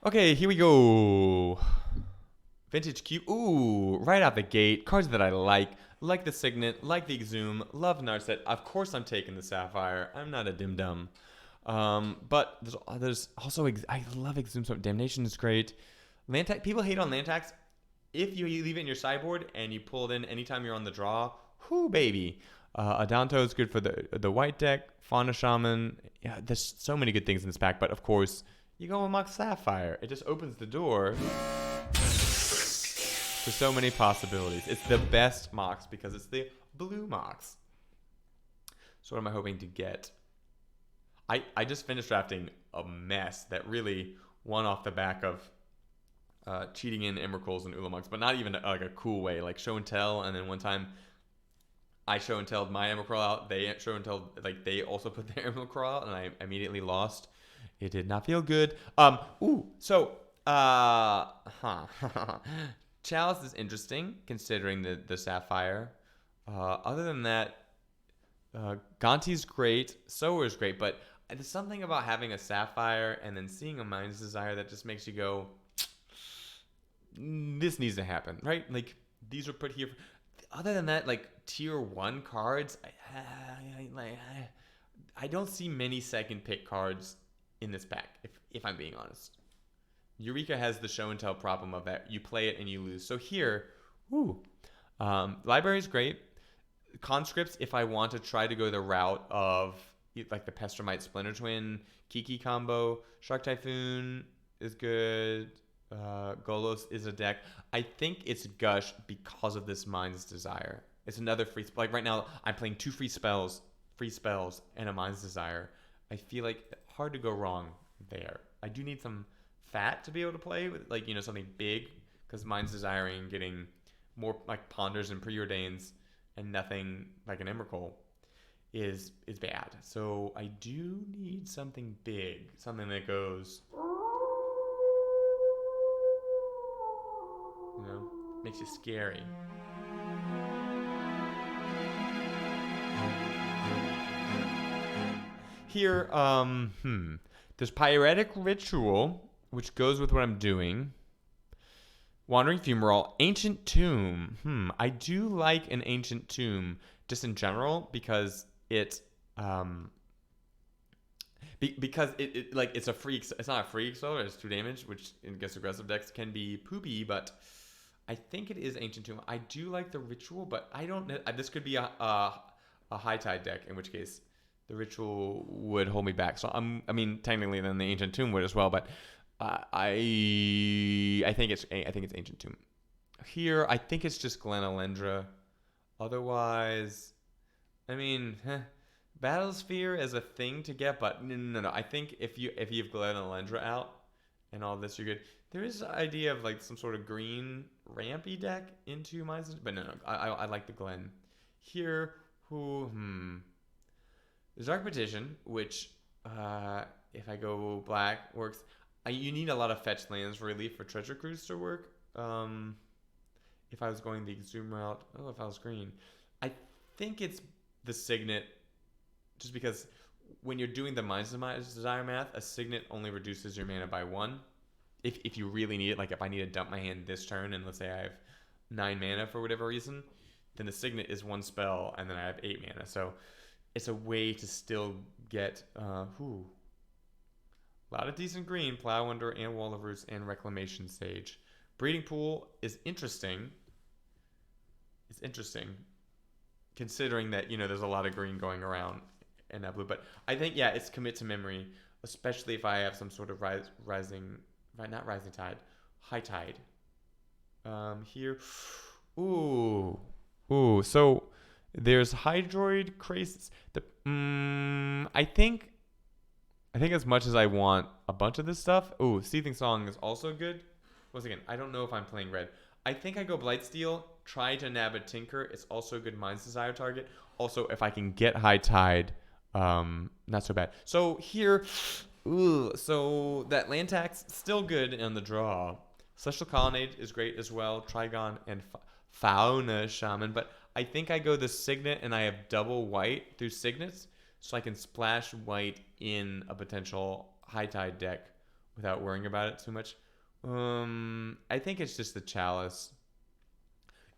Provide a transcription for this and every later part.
Okay, here we go. Vintage Cube. Ooh, right out the gate. Cards that I like the Signet, like the Exhume, love Narset. Of course, I'm taking the Sapphire. I'm not a dim dum. But there's also I love Exhume. So Damnation is great. Land people hate on land tax. If you leave it in your sideboard and you pull it in anytime you're on the draw, whoo baby. Adanto is good for the white deck. Fauna Shaman. Yeah, there's so many good things in this pack. But of course, you go with Mox Sapphire. It just opens the door to so many possibilities. It's the best Mox because it's the blue Mox. So what am I hoping to get? I just finished drafting a mess that really won off the back of cheating in Emrakul's and Ulamogs, but not even like a cool way, like show and tell. And then one time I show and telled my Emrakul out. They show and tell, like they also put their Emrakul out, and I immediately lost. It did not feel good. Chalice is interesting considering the Sapphire. Other than that, Gonti's great. Sower's great, but there's something about having a Sapphire and then seeing a Mind's Desire that just makes you go, this needs to happen, right? Like, these are put here. Other than that, like, tier 1 cards, I don't see many second pick cards in this pack, if I'm being honest. Eureka has the show and tell problem of that. You play it and you lose. So here, library is great. Conscripts, if I want to try to go the route of like the Pestromite Splinter Twin, Kiki combo, Shark Typhoon is good. Golos is a deck. I think it's Gush because of this Mind's Desire. It's another free, like right now I'm playing 2 free spells and a Mind's Desire. I feel like hard to go wrong there. I do need some fat to be able to play with, like, something big, because Mind's Desiring getting more like Ponders and Preordains and nothing like an Emrakul is bad. So I do need something big, something that goes, makes you scary. Here, there's Pyretic Ritual, which goes with what I'm doing. Wandering Fumarole, Ancient Tomb. I do like an Ancient Tomb just in general because it's it's a free. It's not a free accelerator. It's 2 damage, which against aggressive decks can be poopy. But I think it is Ancient Tomb. I do like the Ritual, but I don't know. This could be a high tide deck, in which case the Ritual would hold me back. So technically then the Ancient Tomb would as well, but. I think it's Ancient Tomb. Here, I think it's just Glen Elendra. Otherwise, Battlesphere is a thing to get, but no. I think if you have Glen Elendra out and all this, you're good. There is an idea of like some sort of green rampy deck into Minds, but no. I like the Glen. Here, there's Dark Petition, which if I go black works. You need a lot of fetch lands really for Treasure Cruise to work. If I was going the Exhume route, if I was green, I think it's the Signet, just because when you're doing the Mind's Desire math, a Signet only reduces your mana by 1. If you really need it, like if I need to dump my hand this turn, and let's say I have 9 mana for whatever reason, then the Signet is 1 spell, and then I have 8 mana. So it's a way to still get a lot of decent green, Plowwinder and Wall of Roots and Reclamation Sage. Breeding Pool is interesting. It's interesting considering that, there's a lot of green going around in that blue. But I think, it's Commit to Memory, especially if I have some sort of high tide. Here. So there's Hydroid Craze. I think as much as I want a bunch of this stuff, Seething Song is also good. Once again, I don't know if I'm playing red. I think I go Blightsteel, try to nab a Tinker. It's also a good Mind's Desire target. Also, if I can get High Tide, not so bad. So here, so that land tax, still good on the draw. Celestial Colonnade is great as well. Trigon and Fauna Shaman. But I think I go the Signet and I have double white through Signets. So I can splash white in a potential high tide deck without worrying about it too much. I think it's just the Chalice.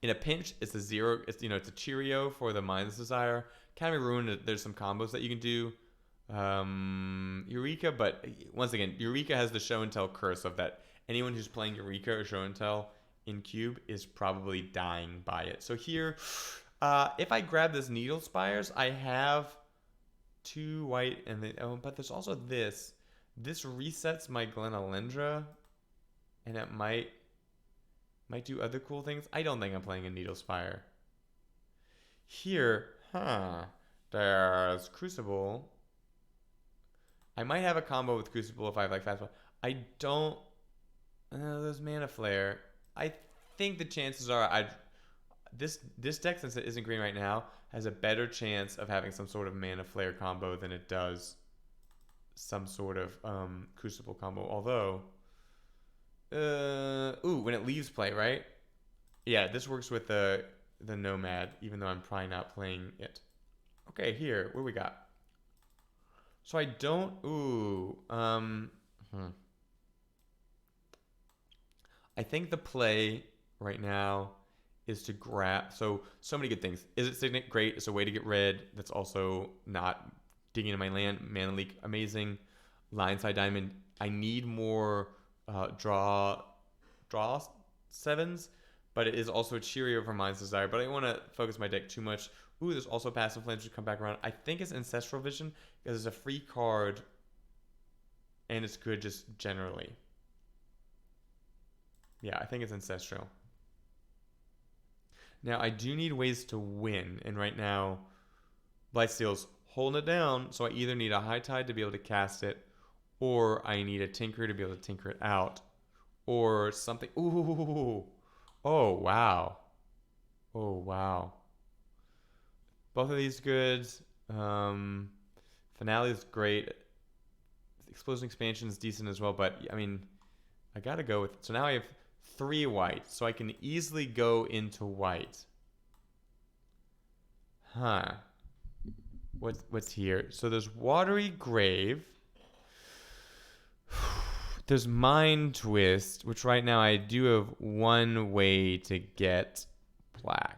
In a pinch, it's a zero. It's it's a Cheerio for the Mind's Desire. Kind of ruined. There's some combos that you can do. Eureka, but once again, Eureka has the show and tell curse of that. Anyone who's playing Eureka or show and tell in cube is probably dying by it. So here, if I grab this Needle Spires, I have 2 white and but there's also this. This resets my Glenalendra, and it might do other cool things. I don't think I'm playing a Needle Spire. Here, there's Crucible. I might have a combo with Crucible if I have like fastball. I don't. There's Mana Flare. I think the chances are this deck, since it isn't green right now, has a better chance of having some sort of Mana Flare combo than it does some sort of Crucible combo. Although, when it leaves play, right? Yeah, this works with the Nomad, even though I'm probably not playing it. Okay, here, what do we got? So I don't. I think the play right now is to grab. So many good things. Is it Signet? Great. It's a way to get red. That's also not digging into my land. Mana Leak, amazing. Lionside Diamond. I need more draw 7s, but it is also a Cheerio for Mind's Desire. But I don't want to focus my deck too much. There's also Passive Flames to come back around. I think it's Ancestral Vision because it's a free card and it's good just generally. Yeah, I think it's Ancestral. Now, I do need ways to win, and right now, Blightsteel's holding it down, so I either need a High Tide to be able to cast it, or I need a Tinker to be able to tinker it out, or something. Ooh! Oh, wow. Oh, wow. Both of these good. Finale is great. Explosion Expansion is decent as well, but I mean, I gotta go with. So now I have 3 white, so I can easily go into white. What's here? So there's Watery Grave. There's Mind Twist, which right now I do have 1 way to get black.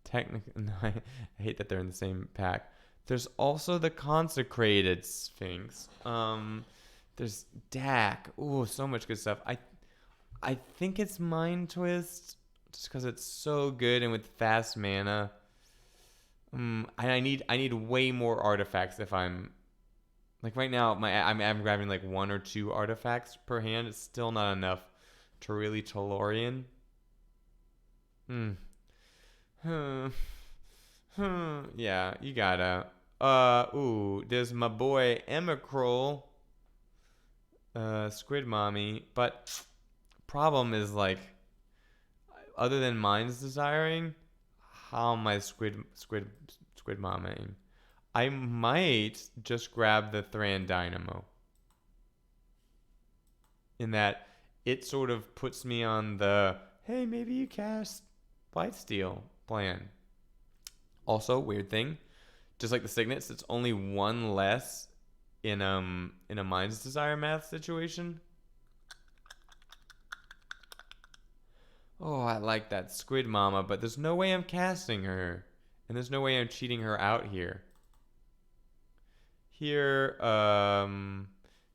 Technically, no, I hate that they're in the same pack. There's also the Consecrated Sphinx. There's Dak. Ooh, so much good stuff. I think it's Mind Twist, just because it's so good and with fast mana. I need way more artifacts if I'm like right now. I'm grabbing like 1 or 2 artifacts per hand. It's still not enough to really Tolorian. Yeah, you gotta. There's my boy Emicrol, Squid Mommy, but problem is like, other than Mind's Desiring, how am I Squid Momming? I might just grab the Thran Dynamo. In that it sort of puts me on the, hey, maybe you cast Blightsteel plan. Also, weird thing, just like the Signets, it's only 1 less in a Mind's Desire math situation. Oh, I like that Squid Mama, but there's no way I'm casting her, and there's no way I'm cheating her out here. Here,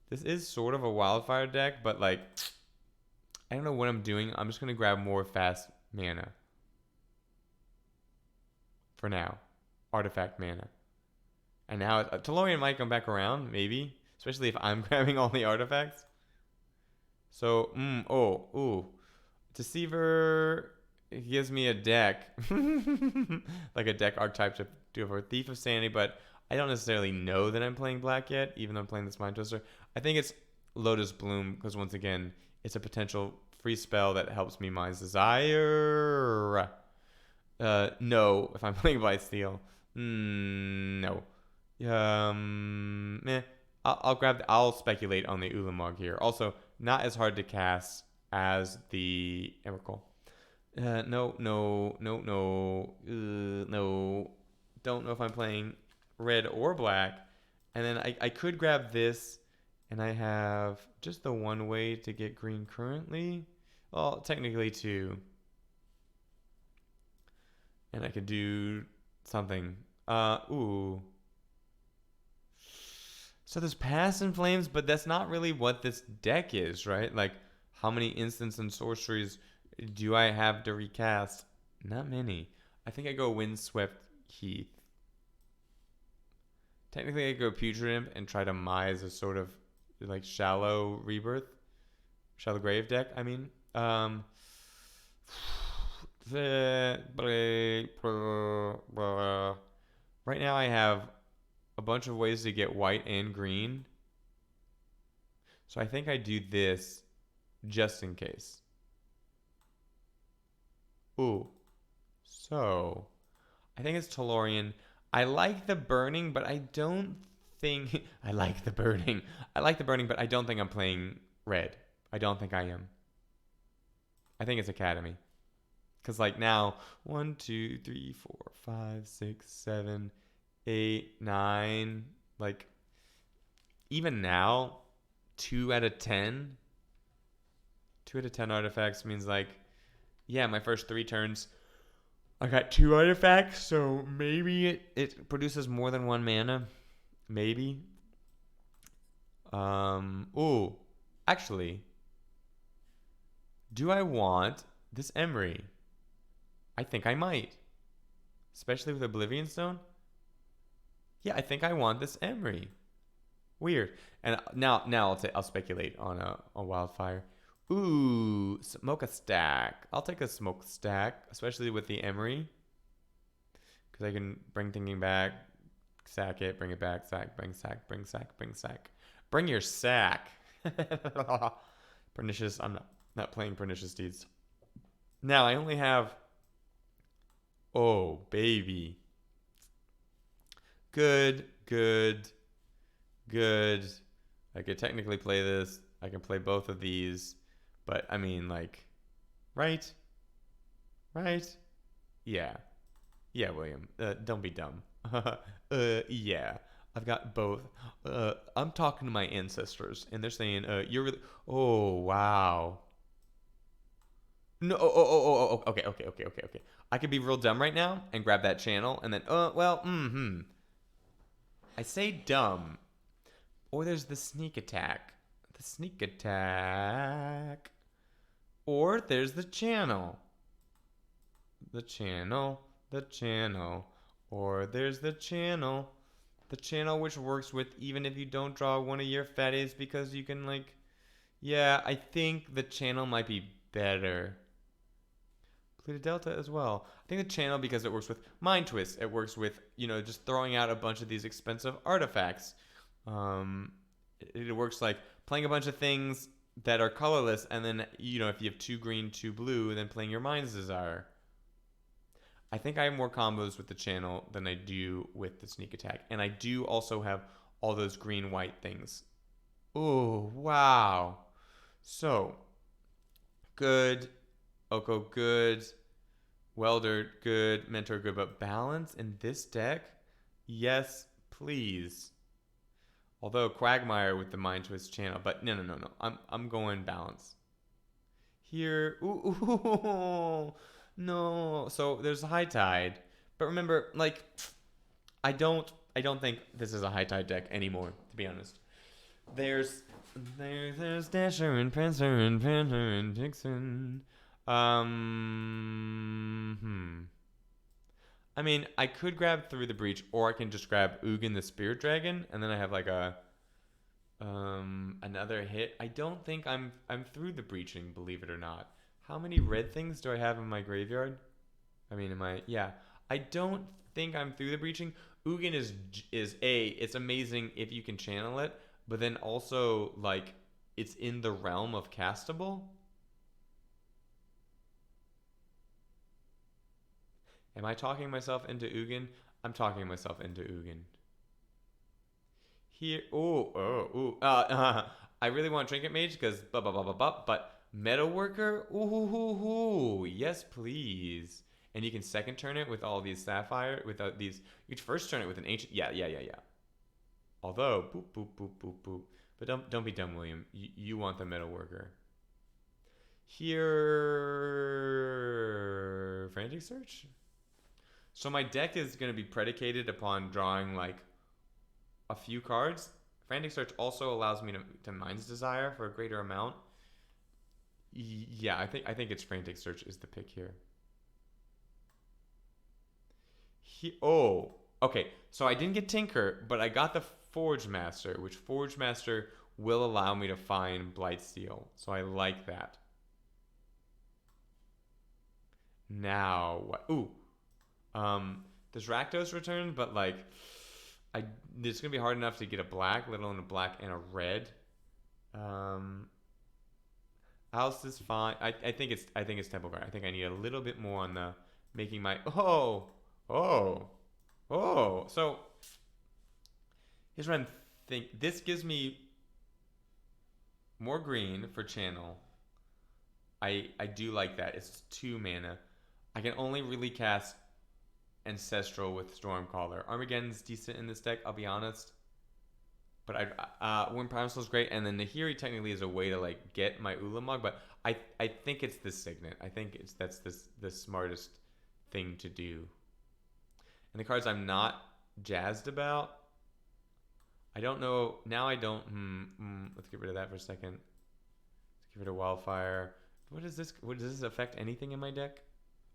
this is sort of a Wildfire deck, but like, I don't know what I'm doing. I'm just gonna grab more fast mana. For now, artifact mana. And now Tolorian might come back around, maybe, especially if I'm grabbing all the artifacts. So, Deceiver gives me a deck, like a deck archetype to do for Thief of Sanity, but I don't necessarily know that I'm playing black yet, even though I'm playing this Mind Twister. I think it's Lotus Bloom, because once again, it's a potential free spell that helps me Mind's Desire. No, if I'm playing Blightsteel. No. I'll speculate on the Ulamog here. Also, not as hard to cast as the Emrakul. No. Don't know if I'm playing red or black. And then I could grab this And I have just the one way to get green currently. Well, technically two. And I could do something. Ooh. So there's Pass and Flames, but that's not really what this deck is, right? Like, how many instants and sorceries do I have to recast? Not many. I think I go Windswept Heath. Technically, I go Putrid Imp and try to Mise a sort of like shallow rebirth, shallow grave deck. I mean, right now I have a bunch of ways to get white and green, so I think I do this just in case. Ooh, so I think it's Tellurian. I like the burning, but I don't think I like the burning. I like the burning, but I don't think I'm playing red. I don't think I am. I think it's Academy. Because like now, 1, 2, 3, 4, 5, 6, 7, 8, 9. Like even now, 2 out of 10. 2 out of 10 artifacts means like, yeah, my first 3 turns, I got 2 artifacts, so maybe it produces more than 1 mana. Maybe. Ooh. Actually, do I want this Emery? I think I might. Especially with Oblivion Stone. Yeah, I think I want this Emery. Weird. And now I'll speculate on a Wildfire. Ooh, smoke a stack. I'll take a smoke stack, especially with the Emery. Because I can bring thinking back, sack it, bring it back, sack, bring sack, bring sack, bring sack. Bring your sack. Pernicious, I'm not playing Pernicious Deeds. Now I only have, oh baby. Good. I could technically play this. I can play both of these. But, I mean, like, right? Yeah. Yeah, William. Don't be dumb. Yeah. I've got both. I'm talking to my ancestors, and they're saying, you're really... Oh, wow. No, okay. I could be real dumb right now and grab that channel, and then, I say dumb. Or there's the sneak attack. Or there's the channel. Or there's the channel. The channel which works with even if you don't draw one of your fatties because you can like... Yeah, I think the channel might be better. Pluto Delta as well. I think the channel because it works with Mind Twist. It works with, just throwing out a bunch of these expensive artifacts. It works like playing a bunch of things that are colorless, and then, if you have 2 green, 2 blue, then playing your Mind's Desire. I think I have more combos with the channel than I do with the sneak attack. And I do also have all those green-white things. Oh, wow. So, good. Oko, good. Welder, good. Mentor, good. But balance in this deck? Yes, please. Although Quagmire with the Mind Twist channel, but no. I'm going balance. Here, ooh, no. So there's a High Tide, but remember, like, I don't think this is a High Tide deck anymore. To be honest, there's Dasher and Prancer and Panther and Vixen. I mean, I could grab Through the Breach, or I can just grab Ugin the Spirit Dragon, and then I have like a another hit. I don't think I'm Through the Breaching, believe it or not. How many red things do I have in my graveyard? I mean, I don't think I'm Through the Breaching. Ugin is it's amazing if you can channel it, but then also like it's in the realm of castable. Am I talking myself into Ugin? I'm talking myself into Ugin. Here, I really want Trinket Mage because but Metalworker, yes please. And you can second turn it with all these Sapphire, without these. You could first turn it with an Ancient, yeah. Although, boop, boop, boop, boop, boop. But don't be dumb, William. You want the metal worker. Here, Frantic Search? So my deck is going to be predicated upon drawing like a few cards. Frantic Search also allows me to Mind's Desire for a greater amount. Yeah, I think it's Frantic Search is the pick here. Okay. So I didn't get Tinker, but I got the Forge Master, which Forge Master will allow me to find Blightsteel. So I like that. Now what? Ooh. There's Rakdos returned, but like it's gonna be hard enough to get a black, let alone a black and a red. House is fine. I think it's Temple Guard. I think I need a little bit more on the making my So here's what I'm think. This gives me more green for channel. I do like that. It's 2 mana. I can only really cast Ancestral with Stormcaller. Armageddon's decent in this deck, I'll be honest. But Wind Primeval is great, and then Nahiri technically is a way to like get my Ulamog, but I think it's the Signet. I think that's the smartest thing to do. And the cards I'm not jazzed about, I don't know. Now I don't. Let's get rid of that for a second. Let's get rid of Wildfire. What is this? Does this affect anything in my deck?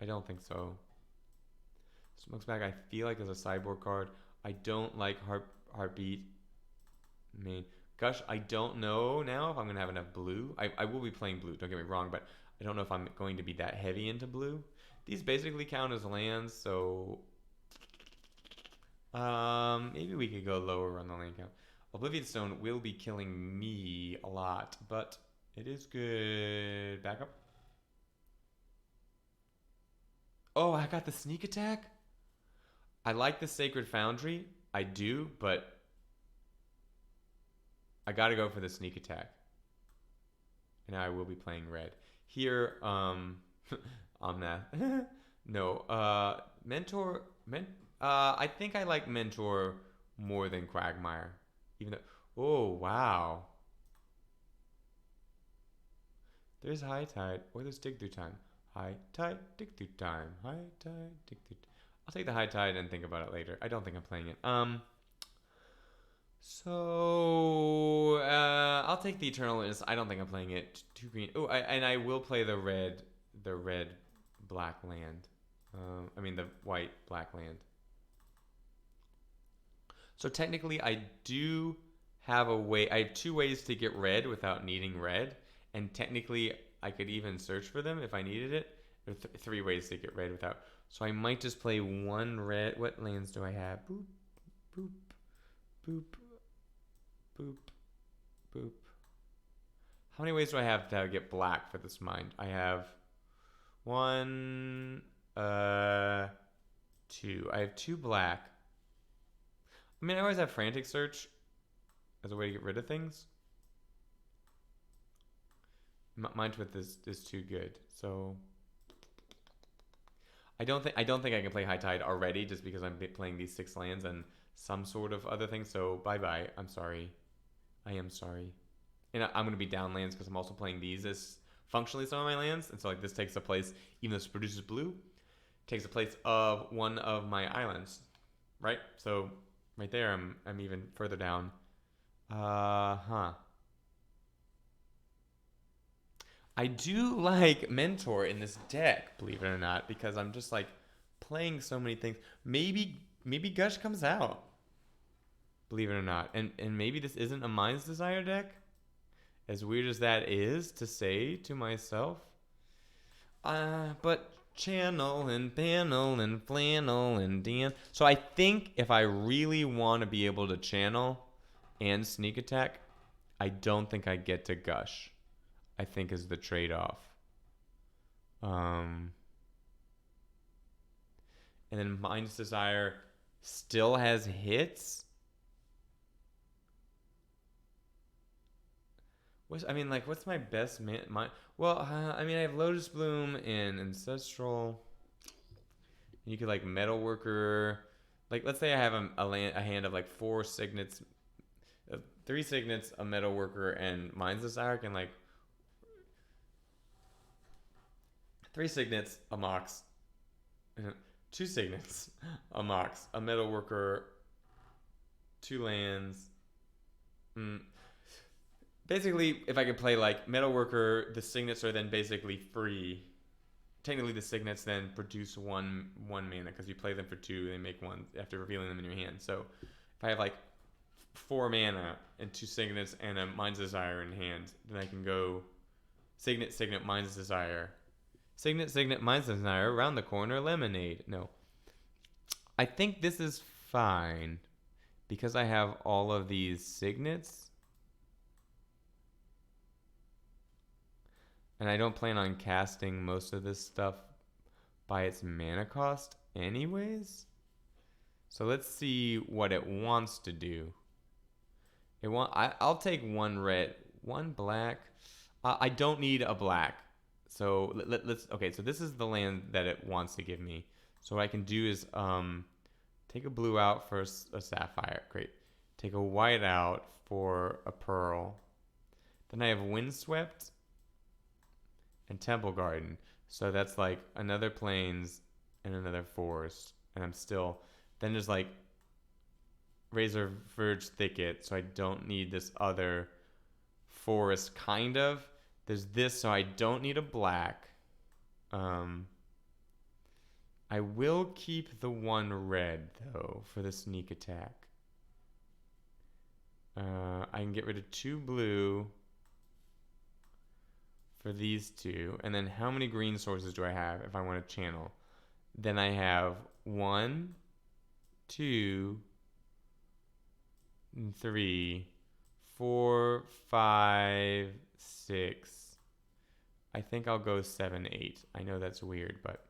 I don't think so. Smokes Back, I feel like is a sideboard card. I don't like Heartbeat. Gush, I don't know now if I'm going to have enough blue. I will be playing blue, don't get me wrong, but I don't know if I'm going to be that heavy into blue. These basically count as lands, so maybe we could go lower on the land count. Oblivion Stone will be killing me a lot, but it is good. Back up. Oh, I got the sneak attack? I like the Sacred Foundry. I do, but I gotta go for the sneak attack. And I will be playing red. Here, Omnath. No, Mentor. I think I like Mentor more than Quagmire. Even though, oh, wow. There's High Tide, or there's Dig Through Time. High Tide, Dig Through Time. High Tide, Dig Through Time. I'll take the High Tide and think about it later. I don't think I'm playing it. I'll take the Eternal Witness. I don't think I'm playing it. 2 green. Oh, and I will play the red black land. I mean the white black land. So technically, I do have a way. I have 2 ways to get red without needing red, and technically, I could even search for them if I needed it. There are 3 ways to get red without. So I might just play 1 red. What lands do I have? Boop, boop, boop, boop, boop. How many ways do I have to get black for this mind? I have 1, 2. I have 2 black. I mean, I always have Frantic Search as a way to get rid of things. Mind Twist is too good, so I don't think I can play High Tide already just because I'm playing these 6 lands and some sort of other thing. So bye. I'm sorry. I am sorry. And I'm going to be down lands because I'm also playing these as functionally some of my lands. And so like this takes the place, even though this produces blue, takes the place of one of my islands, right? So right there, I'm even further down. I do like Mentor in this deck, believe it or not, because I'm just like playing so many things. Maybe Gush comes out, believe it or not, and maybe this isn't a Mind's Desire deck, as weird as that is to say to myself. But channel and panel and flannel and Dan. So I think if I really want to be able to channel and sneak attack, I don't think I get to Gush. I think is the trade-off. And then Mind's Desire still has hits. What's my best Well, I have Lotus Bloom and Ancestral. You could like Metalworker. Like, let's say I have a hand of like 4 Signets, 3 signets, a metalworker, and Mind's Desire can like 3 signets, a mox, 2 signets, a mox, a metalworker, 2 lands. Basically, if I could play like metalworker, the signets are then basically free. Technically, the signets then produce one mana because you play them for 2, they make 1 after revealing them in your hand. So if I have like 4 mana and 2 signets and a Mind's Desire in hand, then I can go signet, signet, Mind's Desire. Signet, signet, Mind's Desire, around the corner, lemonade. No. I think this is fine because I have all of these signets. And I don't plan on casting most of this stuff by its mana cost anyways. So let's see what it wants to do. I'll take 1 red, 1 black. I don't need a black. So let's okay, so this is the land that it wants to give me. So what I can do is take a blue out for a sapphire. Great. Take a white out for a pearl. Then I have Windswept and Temple Garden. So that's like another plains and another forest. And I'm still... Then there's like Razor Verge Thicket. So I don't need this other forest, kind of. There's this, so I don't need a black. I will keep the 1 red, though, for the sneak attack. I can get rid of 2 blue for these 2. And then how many green sources do I have if I want to channel? Then I have 1, 2, 3, 4, 5, 6. I think I'll go 7, 8. I know that's weird, but...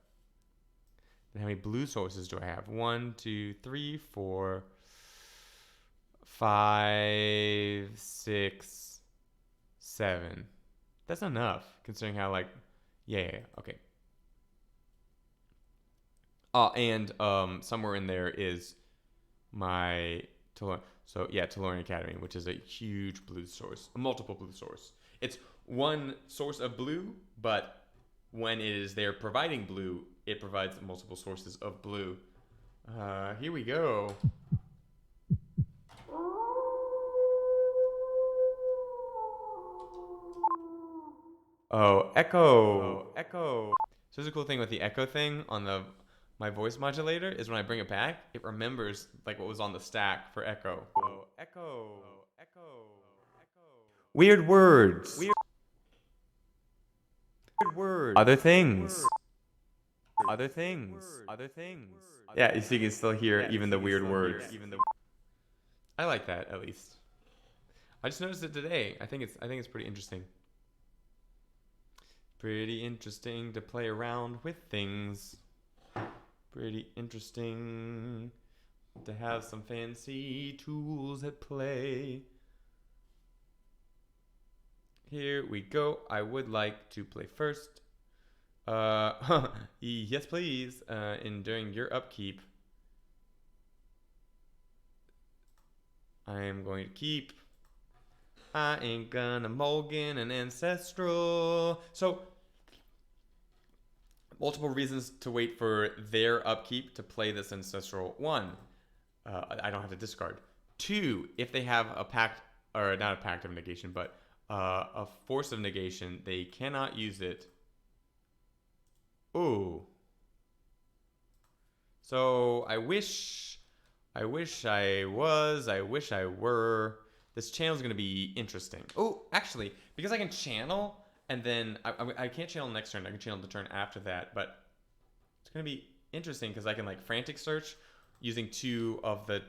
Then how many blue sources do I have? 1, 2, 3, 4, 5, 6, 7. That's enough, considering how, like... Yeah, okay. Oh, and somewhere in there is my... So, yeah, Tellurian Academy, which is a huge blue source. A multiple blue source. It's 1 source of blue, but when it is there providing blue, it provides multiple sources of blue. Here we go. Oh, echo. Echo. So there's a cool thing with the echo thing on my voice modulator is when I bring it back, it remembers like what was on the stack for echo. Oh, echo. Echo. Weird words. Weird words. Other things. Other things. Other things. Yeah, so you can still hear even the weird words. I like that at least. I just noticed it today. I think it's pretty interesting. Pretty interesting to play around with things. Pretty interesting to have some fancy tools at play. Here we go. I would like to play first. Yes, please. And during your upkeep, I am going to keep. I ain't gonna mulligan an ancestral. So, multiple reasons to wait for their upkeep to play this ancestral. 1, I don't have to discard. 2, if they have a pact, or not a pact of negation, but a force of negation, they cannot use it. Ooh. So I wish I were. This channel is going to be interesting. Oh, actually, because I can channel, and then I can't channel next turn. I can channel the turn after that, but it's going to be interesting because I can like frantic search using 2 of the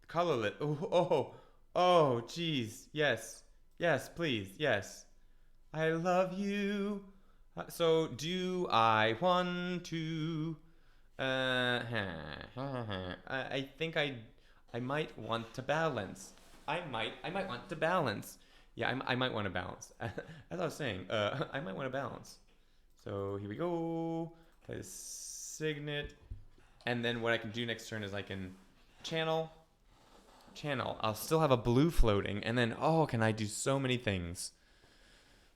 colorless. Oh, geez. Yes, please, yes. I love you. So do I want to? I think I might want to balance. I might want to balance. Yeah, I might want to balance. As I was saying, I might want to balance. So here we go. Play the signet, and then what I can do next turn is I can channel channel. I'll still have a blue floating, and then can I do so many things?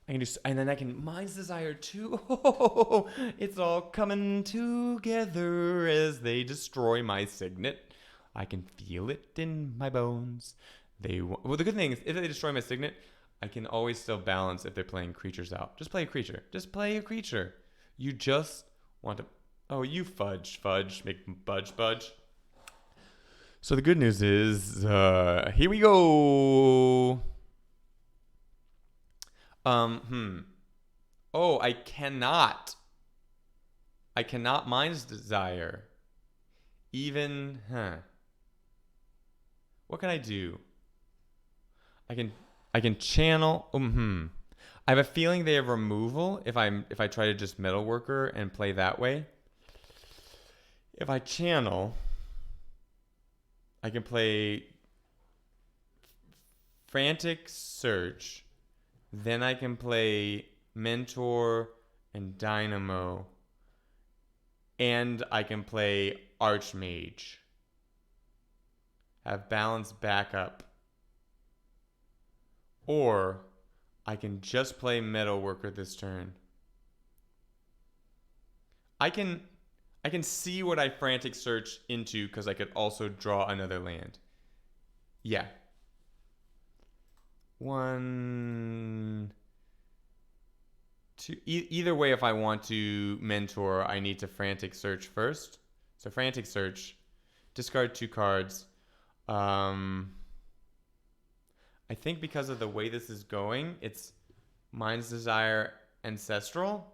I can do, and then I can Mind's Desire too. Oh, it's all coming together as they destroy my signet. I can feel it in my bones. Well, the good thing is, if they destroy my signet, I can always still balance if they're playing creatures out. Just play a creature. Just play a creature. You just want to. Oh, you fudge, make budge. So the good news is, here we go. Oh, I cannot Mind's Desire. Even, what can I do? I can channel. I have a feeling they have removal if I try to just Metalworker and play that way. If I channel, I can play Frantic Search. Then I can play Mentor and Dynamo. And I can play Archmage. Have balance backup. Or I can just play Metalworker this turn. I can see what I Frantic Search into because I could also draw another land. Yeah. 1, 2. Either way, if I want to Mentor, I need to Frantic Search first. So Frantic Search, discard 2 cards. I think because of the way this is going, it's Mind's Desire, Ancestral.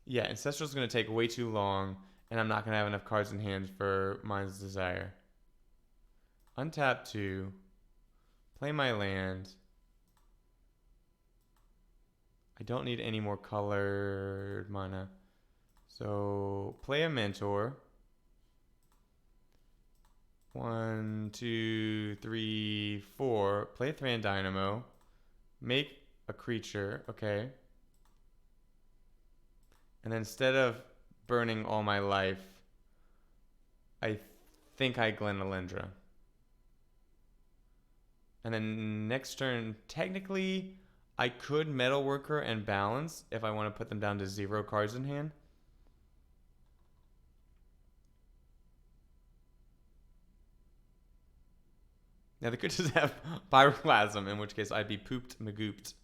Yeah, Ancestral's going to take way too long, and I'm not going to have enough cards in hand for Mind's Desire. Untap 2. Play my land. I don't need any more colored mana. So, play a Mentor. 1, 2, 3, 4. Play a Thran Dynamo. Make a creature. Okay. And then instead of burning all my life, I think I Glen Alendra. And then next turn, technically, I could Metalworker and balance if I want to put them down to 0 cards in hand. Now, they could just have Pyroclasm, in which case I'd be pooped magooped.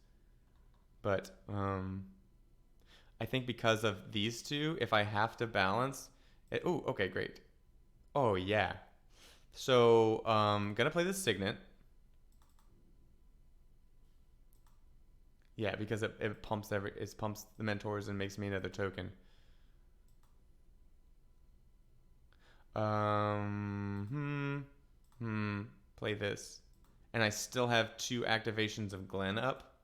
But, I think because of these two, if I have to balance... Oh, okay, great. Oh, yeah. So, gonna play the Signet. Yeah, because it pumps pumps the Mentors and makes me another token. Play this. And I still have 2 activations of Glen up.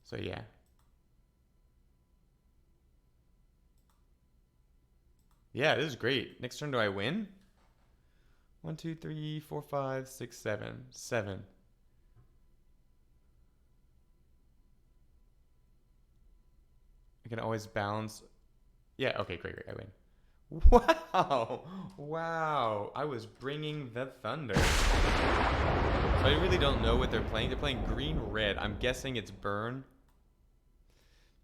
So, yeah. Yeah, this is great. Next turn, do I win? 1, 2, 3, 4, 5, 6, 7. 7. I can always balance. Yeah, okay, great. I win. Wow. Wow. I was bringing the thunder. So I really don't know what they're playing. They're playing green-red. I'm guessing it's burn.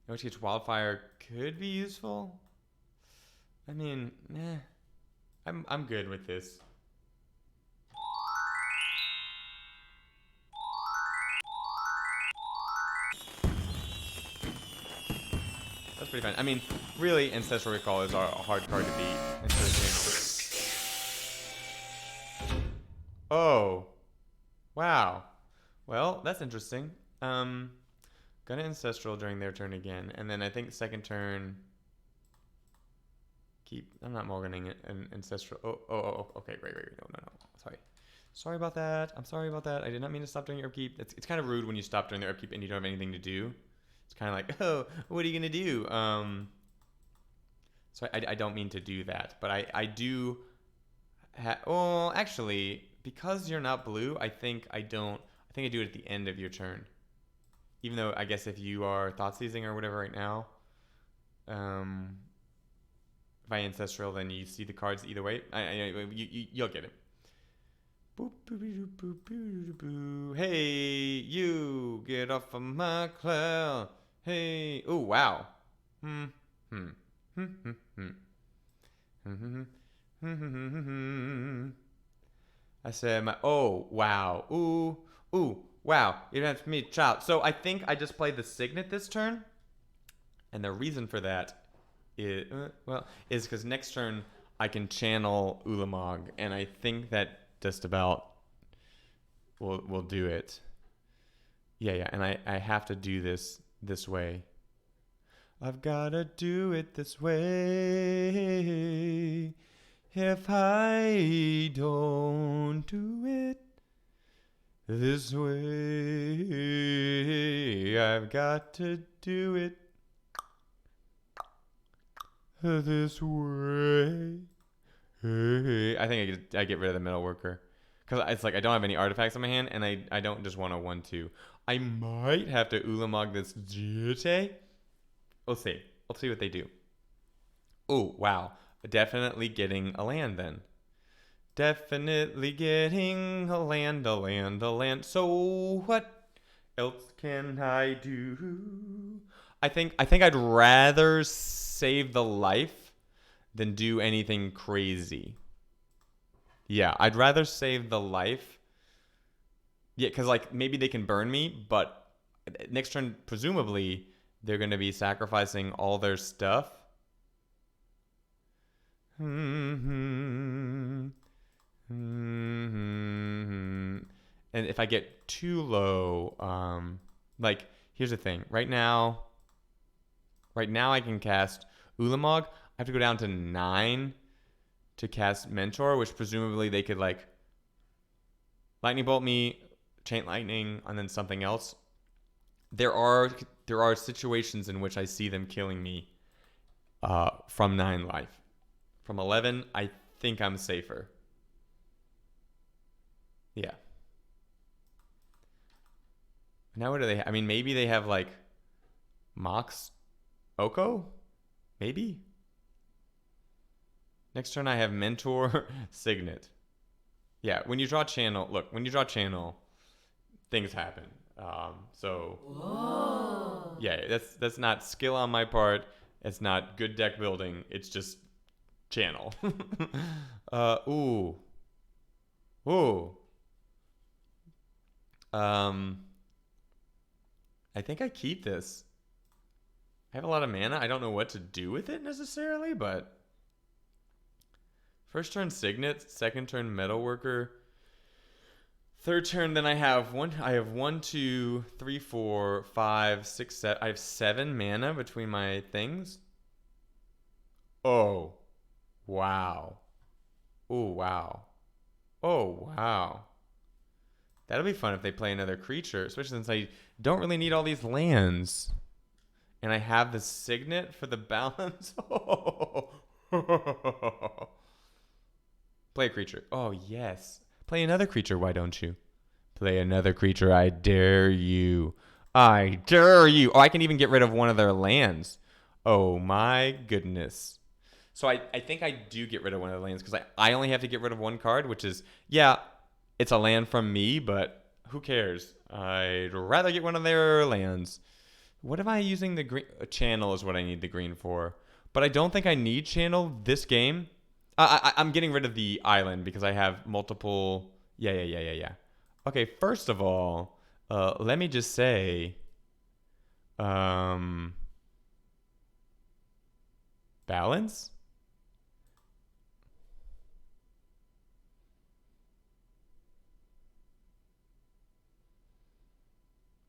In which case, Wildfire could be useful. I mean, I'm good with this. That's pretty fun. I mean, really, Ancestral Recall is a hard card to beat. Oh. Wow. Well, that's interesting. Gonna Ancestral during their turn again. And then I think second turn... I'm not mulliganing it. An Ancestral... Oh, okay, great. No. Sorry about that. I'm sorry about that. I did not mean to stop during your upkeep. It's kind of rude when you stop during their upkeep and you don't have anything to do. It's kind of like, oh, what are you going to do? So I don't mean to do that. But I do... well, actually, because you're not blue, I think I do it at the end of your turn. Even though, I guess if you are Thought Seizing or whatever right now... If I ancestral, then you see the cards either way. You'll get it. Boop, boop, boop, boop, boop, boop. Hey, you get off of my cloud. Hey, oh wow. I said my oh wow. Ooh wow. You don't have to meet child. So I think I just played the Signet this turn, and the reason for that is because next turn I can channel Ulamog, and I think that just about will do it. Yeah, and I have to do this way. I've gotta do it this way. If I don't do it this way, I've got to do it this way. I think I get rid of the metal worker. Because it's like I don't have any artifacts in my hand, and I don't just want a 1-2. I might have to Ulamog this GT. We'll see. We'll see what they do. Oh, wow. Definitely getting a land then. Definitely getting a land. So what else can I do? I think I'd rather save the life than do anything crazy. Yeah, I'd rather save the life. Yeah, because like maybe they can burn me, but next turn, presumably, they're going to be sacrificing all their stuff. And if I get too low, like, here's the thing. Right now I can cast Ulamog. I have to go down to 9 to cast Mentor, which presumably they could like lightning bolt me, chain lightning, and then something else. There are situations in which I see them killing me from 9 life. From 11, I think I'm safer. Yeah. Now what do they have? I mean, maybe they have like Mox Oko? Maybe? Next turn I have Mentor Signet. Yeah, when you draw channel, things happen. Whoa. Yeah, that's not skill on my part. It's not good deck building. It's just channel. Ooh. I think I keep this. I have a lot of mana. I don't know what to do with it necessarily, but first turn Signet, second turn Metalworker, third turn then I have 1, 2, 3, 4, 5, 6, 7. I have 7 mana between my things. Oh, wow. Oh, wow. Oh, wow. That'll be fun if they play another creature, especially since I don't really need all these lands. And I have the Signet for the balance. Play a creature. Oh, yes. Play another creature, why don't you? Play another creature, I dare you. I dare you. Oh, I can even get rid of one of their lands. Oh, my goodness. So I think I do get rid of one of the lands because I only have to get rid of one card, which is, yeah, it's a land from me, but who cares? I'd rather get one of their lands. What am I using the green? Channel is what I need the green for. But I don't think I need channel this game. I'm getting rid of the island because I have multiple. Yeah. Okay, first of all, let me just say, balance.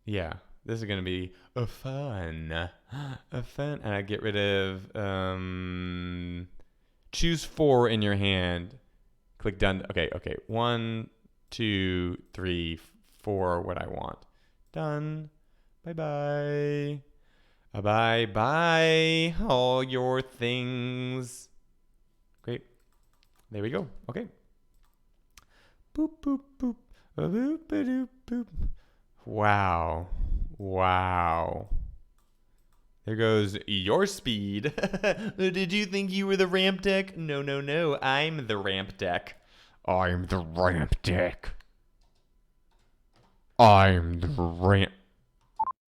Yeah, this is gonna be a fun, and I get rid of choose 4 in your hand. Click done. Okay. 1, 2, 3, 4. What I want. Done. Bye. Bye. All your things. Great. There we go. Okay. Boop. Boop. Boop. Wow. There goes your speed. Did you think you were the ramp deck? No, no, no. I'm the ramp deck. I'm the ramp deck. I'm the ramp.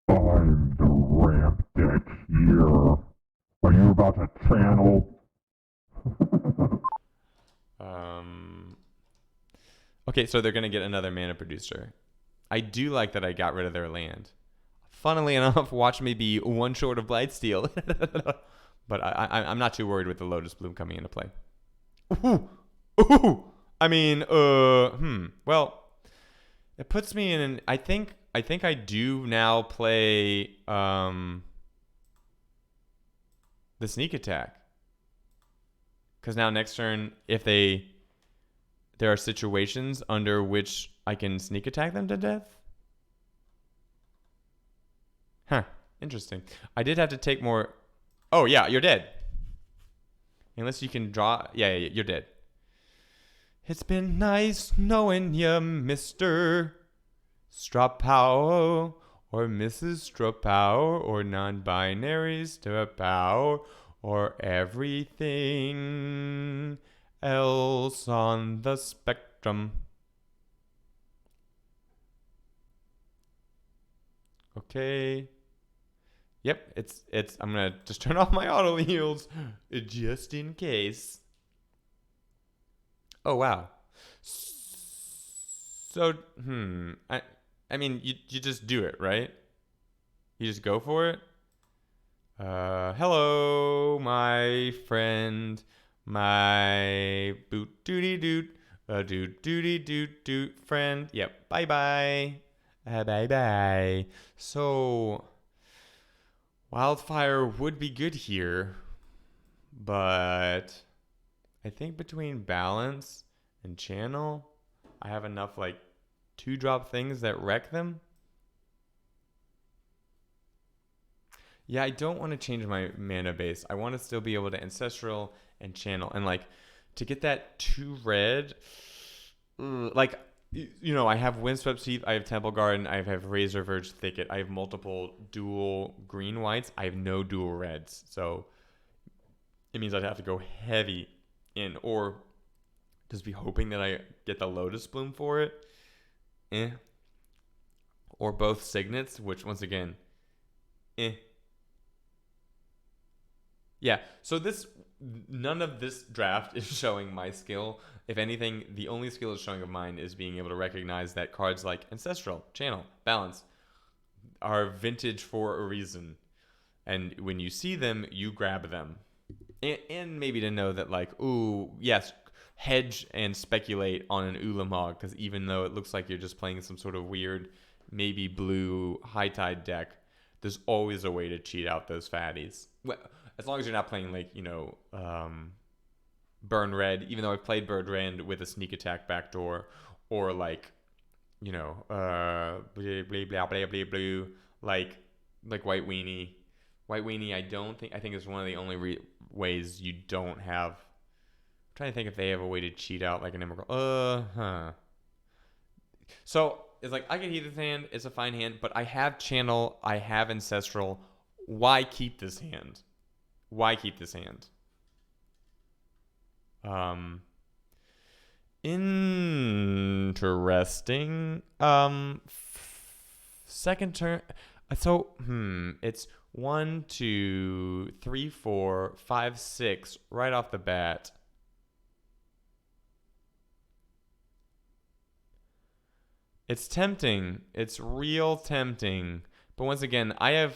I'm the ramp deck here. Are you about to channel? Okay, so they're gonna get another mana producer. I do like that I got rid of their land. Funnily enough, watch me be one short of Blightsteel. But I'm not too worried with the Lotus Bloom coming into play. Ooh, ooh. I mean, well, it puts me in an. I think I do now play the sneak attack. Because now next turn, if there are situations under which I can sneak attack them to death. Huh. Interesting. I did have to take more. Oh, yeah, you're dead. Unless you can draw. Yeah, you're dead. It's been nice knowing you, Mr. Strapow or Mrs. Strapow or non-binary Strapow or everything else on the spectrum. Okay. Yep, it's I'm gonna just turn off my auto heals just in case. Oh wow. So I mean you just do it, right? You just go for it? Hello, my friend, my boot dooty doot, doot dooty doot doot friend. Yep, bye bye. Bye bye. So, Wildfire would be good here, but I think between Balance and Channel, I have enough like 2-drop things that wreck them. Yeah, I don't want to change my mana base. I want to still be able to Ancestral and Channel. And, like, to get that 2 red, like, you know, I have Windswept Heath, I have Temple Garden, I have Razor Verge Thicket, I have multiple dual green whites, I have no dual reds. So it means I'd have to go heavy in, or just be hoping that I get the Lotus Bloom for it. Or both Signets, which, once again, Yeah, so none of this draft is showing my skill. If anything, the only skill it's showing of mine is being able to recognize that cards like Ancestral, Channel, Balance are vintage for a reason. And when you see them, you grab them. And maybe to know that, like, ooh, yes, hedge and speculate on an Ulamog, because even though it looks like you're just playing some sort of weird, maybe blue high tide deck, there's always a way to cheat out those fatties. Well, as long as you're not playing, like, you know, Burn Red, even though I've played Burn Red with a sneak attack backdoor, or, like, you know, blah, blah, blah, blah, blah, blah, like White Weenie. White Weenie, I think is one of the only ways you don't have. I'm trying to think if they have a way to cheat out, like, an Emerald. So, it's like, I can heat this hand, it's a fine hand, but I have Channel, I have Ancestral. Why keep this hand? Why keep this hand? Interesting. Second turn. So, it's 1, 2, 3, 4, 5, 6 right off the bat. It's tempting. It's real tempting. But once again, I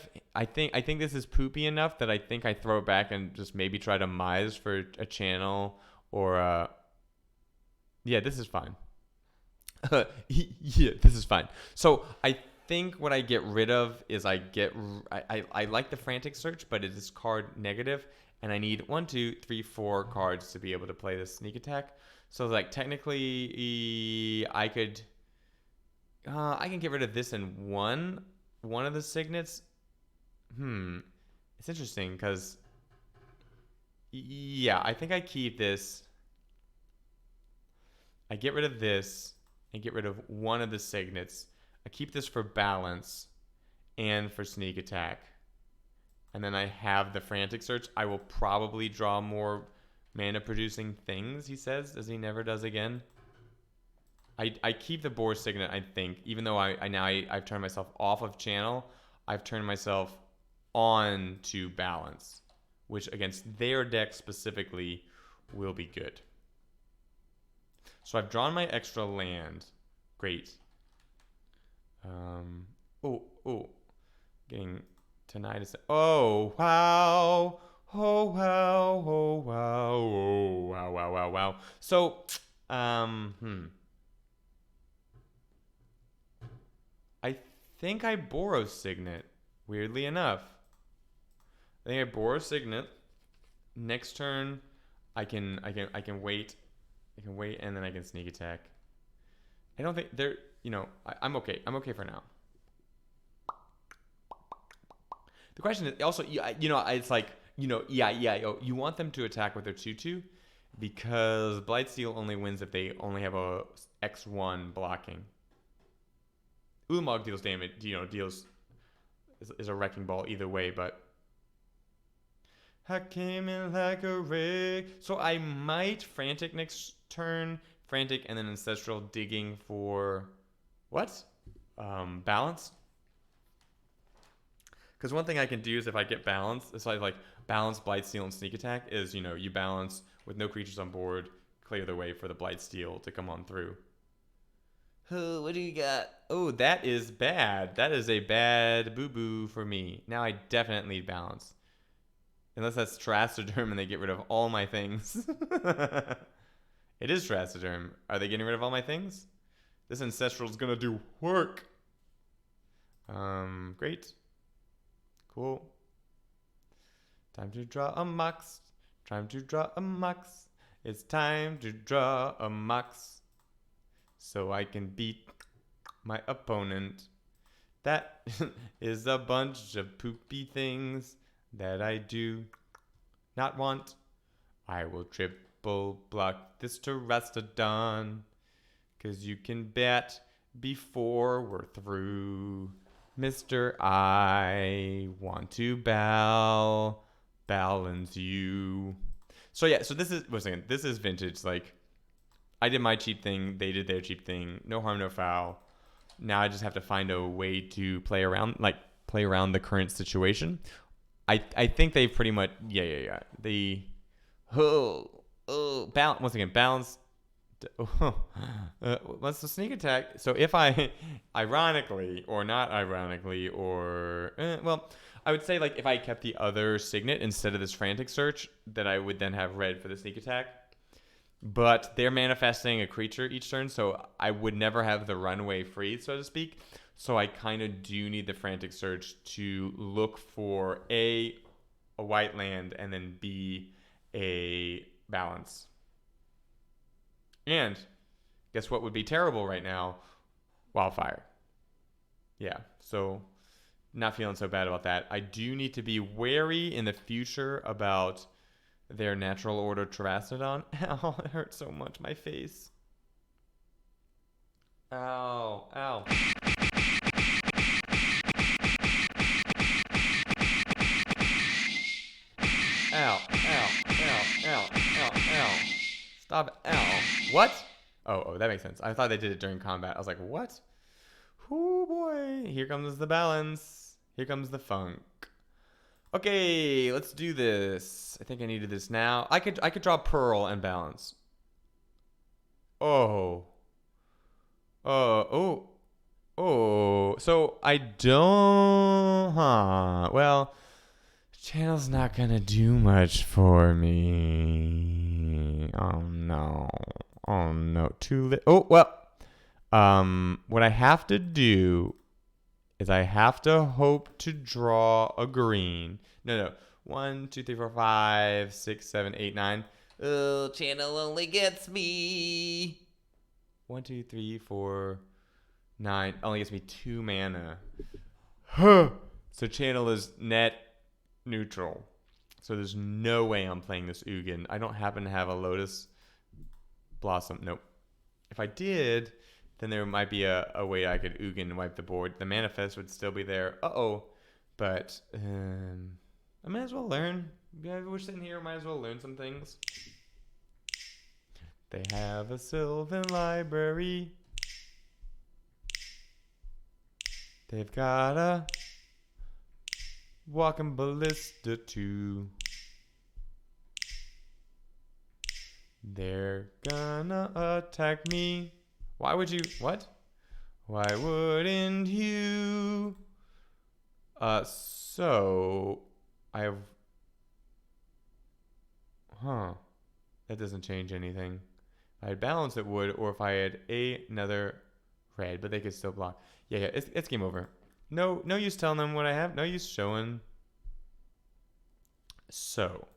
think this is poopy enough that I think I throw it back and just maybe try to mise for a Channel or yeah, this is fine. Yeah, this is fine. So I think what I get rid of is I like the Frantic Search, but it is card negative, and I need 1, 2, 3, 4 cards to be able to play this sneak attack. So, like, technically I can get rid of this in one of the signets. It's interesting because, yeah, I think I keep this. I get rid of this and get rid of one of the signets. I keep this for balance and for sneak attack. and then I have the Frantic Search, I will probably draw more mana producing things, he says, as he never does again. I keep the Boar Signet, I think, even though I've turned myself off of channel, I've turned myself on to balance, which against their deck specifically will be good. So I've drawn my extra land. Great. Getting tinnitus. Oh, wow. Oh, wow. Oh, wow. Oh, wow, wow, wow, wow. So, I think I Boros Signet, weirdly enough. I think I Boros Signet. Next turn, I can wait. I can wait, and then I can sneak attack. I don't think they're, I'm okay. I'm okay for now. The question is also, it's like, you want them to attack with their 2/2 because Blightsteel only wins if they only have a X1 blocking. Ulamog deals damage, is a wrecking ball either way, but I came in like a ray. So I might Frantic next turn, Frantic, and then Ancestral digging for what? Balance. Because one thing I can do is if I get balance, it's like balance, Blightsteel, and sneak attack is, you balance with no creatures on board, clear the way for the Blightsteel to come on through. Oh, what do you got? Oh, that is bad. That is a bad boo-boo for me. Now I definitely need balance. Unless that's Trastoderm and they get rid of all my things. It is Trastoderm. Are they getting rid of all my things? This Ancestral is going to do work. Great. Cool. Time to draw a Mox. Time to draw a Mox. It's time to draw a Mox. So I can beat my opponent. That is a bunch of poopy things that I do not want. I will triple block this Terrastodon, 'cause you can bet before we're through, Mr. I want to balance you. So yeah, so this is vintage. Like, I did my cheap thing, they did their cheap thing. No harm, no foul. Now I just have to find a way to play around the current situation. I think they pretty much They once again balance. What's the sneak attack? So if I ironically or not ironically or I would say like if I kept the other Signet instead of this Frantic Search, that I would then have red for the sneak attack. But they're manifesting a creature each turn, so I would never have the runway free, so to speak. So I kind of do need the Frantic Search to look for A, a white land, and then B, a balance. And guess what would be terrible right now? Wildfire. Yeah, so not feeling so bad about that. I do need to be wary in the future about their natural order Terrastodon. Ow, it hurts so much, my face. Ow, ow. Ow, ow, ow, ow, ow, ow. Stop, ow. What? Oh, that makes sense. I thought they did it during combat. I was like, what? Oh boy, here comes the balance. Here comes the funk. Okay, let's do this. I think I needed this now. I could draw Pearl and balance. Oh. So I don't. Well, channel's not gonna do much for me. Oh no. Too late. Oh well. What I have to do is I have to hope to draw a green. No. 1, 2, 3, 4, 5, 6, 7, 8, 9. Oh, channel only gets me 1, 2, 3, 4, 9. Only gets me 2 mana. So channel is net neutral. So there's no way I'm playing this Ugin. I don't happen to have a Lotus Blossom. Nope. If I did, then there might be a way I could Ugin and wipe the board. The Manifest would still be there. But I might as well learn. Yeah, we're sitting here, might as well learn some things. They have a Sylvan library. They've got a walking ballista too. They're gonna attack me. Why would you? What? Why wouldn't you? So I have. Huh. That doesn't change anything. If I had balance, it would, or if I had another red, but they could still block. Yeah, it's game over. No use telling them what I have. No use showing. So,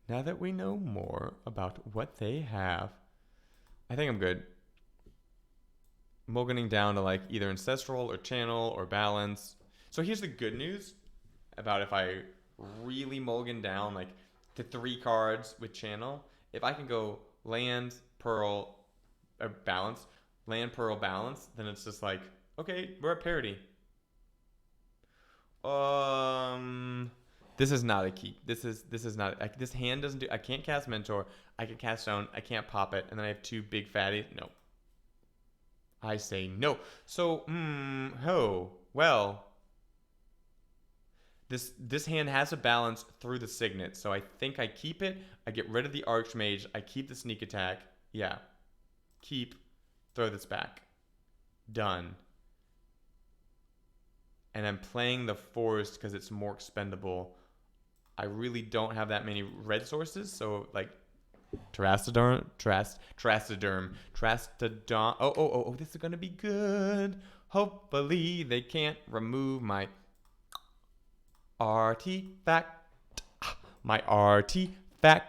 now that we know more about what they have, I think I'm good. Mulliganing down to like either Ancestral or Channel or Balance. So here's the good news about if I really mulligan down like to 3 cards with Channel. If I can go land, Pearl, or Balance, land, Pearl, Balance, then it's just like, okay, we're at parity. This is not a keep. This is not. This hand doesn't do. I can't cast Mentor. I can cast Stone. I can't pop it, and then I have 2 big fatties. No. I say no. So, well. This hand has a balance through the Signet, so I think I keep it. I get rid of the Archmage. I keep the Sneak Attack. Yeah. Keep. Throw this back. Done. And I'm playing the Forest because it's more expendable. I really don't have that many red sources, so like Trastodon. Oh, this is gonna be good. Hopefully they can't remove my artifact. My artifact.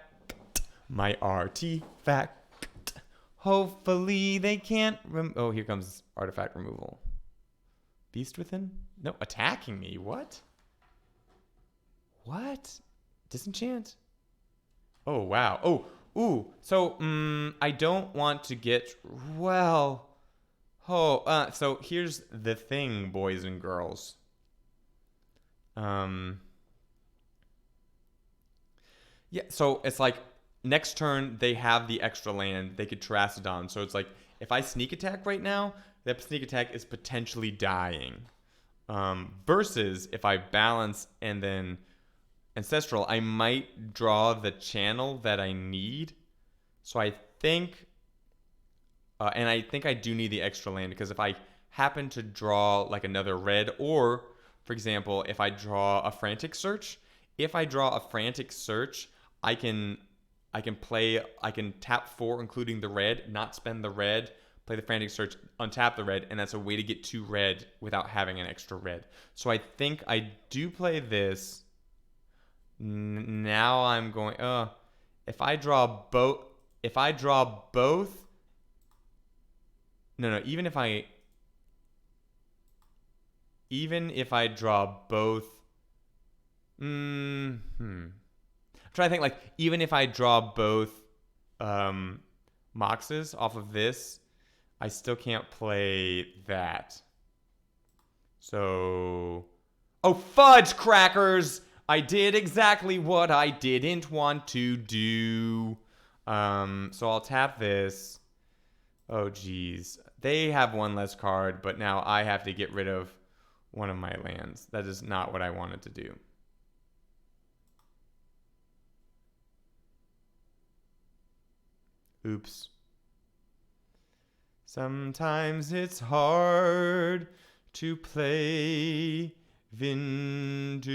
Hopefully they can't oh, here comes artifact removal. Beast Within? No, attacking me. What? What? Disenchant? Oh, wow. Oh, ooh. So, I don't want to get, well, so here's the thing, boys and girls. Yeah, so it's like next turn they have the extra land. They could Trastodon. So it's like if I sneak attack right now, that sneak attack is potentially dying. Versus if I balance and then Ancestral, I might draw the channel that I need. So I think, and I think I do need the extra land because if I happen to draw like another red, or for example, if I draw a Frantic Search, I can tap 4, including the red, not spend the red, play the Frantic Search, untap the red, and that's a way to get 2 red without having an extra red. So I think I do play this. Now I'm going, if I draw both, even if I draw both, I'm trying to think, like, even if I draw both Moxes off of this, I still can't play that. So, oh, fudge crackers! I did exactly what I didn't want to do. So I'll tap this. Oh, geez. They have 1 less card, but now I have to get rid of one of my lands. That is not what I wanted to do. Oops. Sometimes it's hard to play Vintage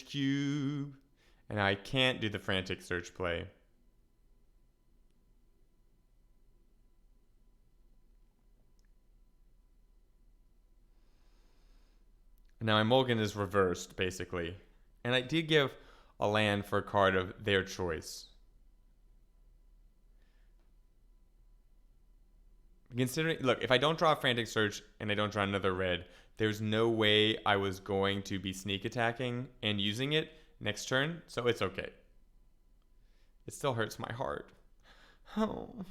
Cube, and I can't do the Frantic Search play. Now my mulligan is reversed, basically. And I did give a land for a card of their choice. Considering, look, if I don't draw a Frantic Search and I don't draw another red, there's no way I was going to be sneak attacking and using it next turn, so it's okay. It still hurts my heart. Oh.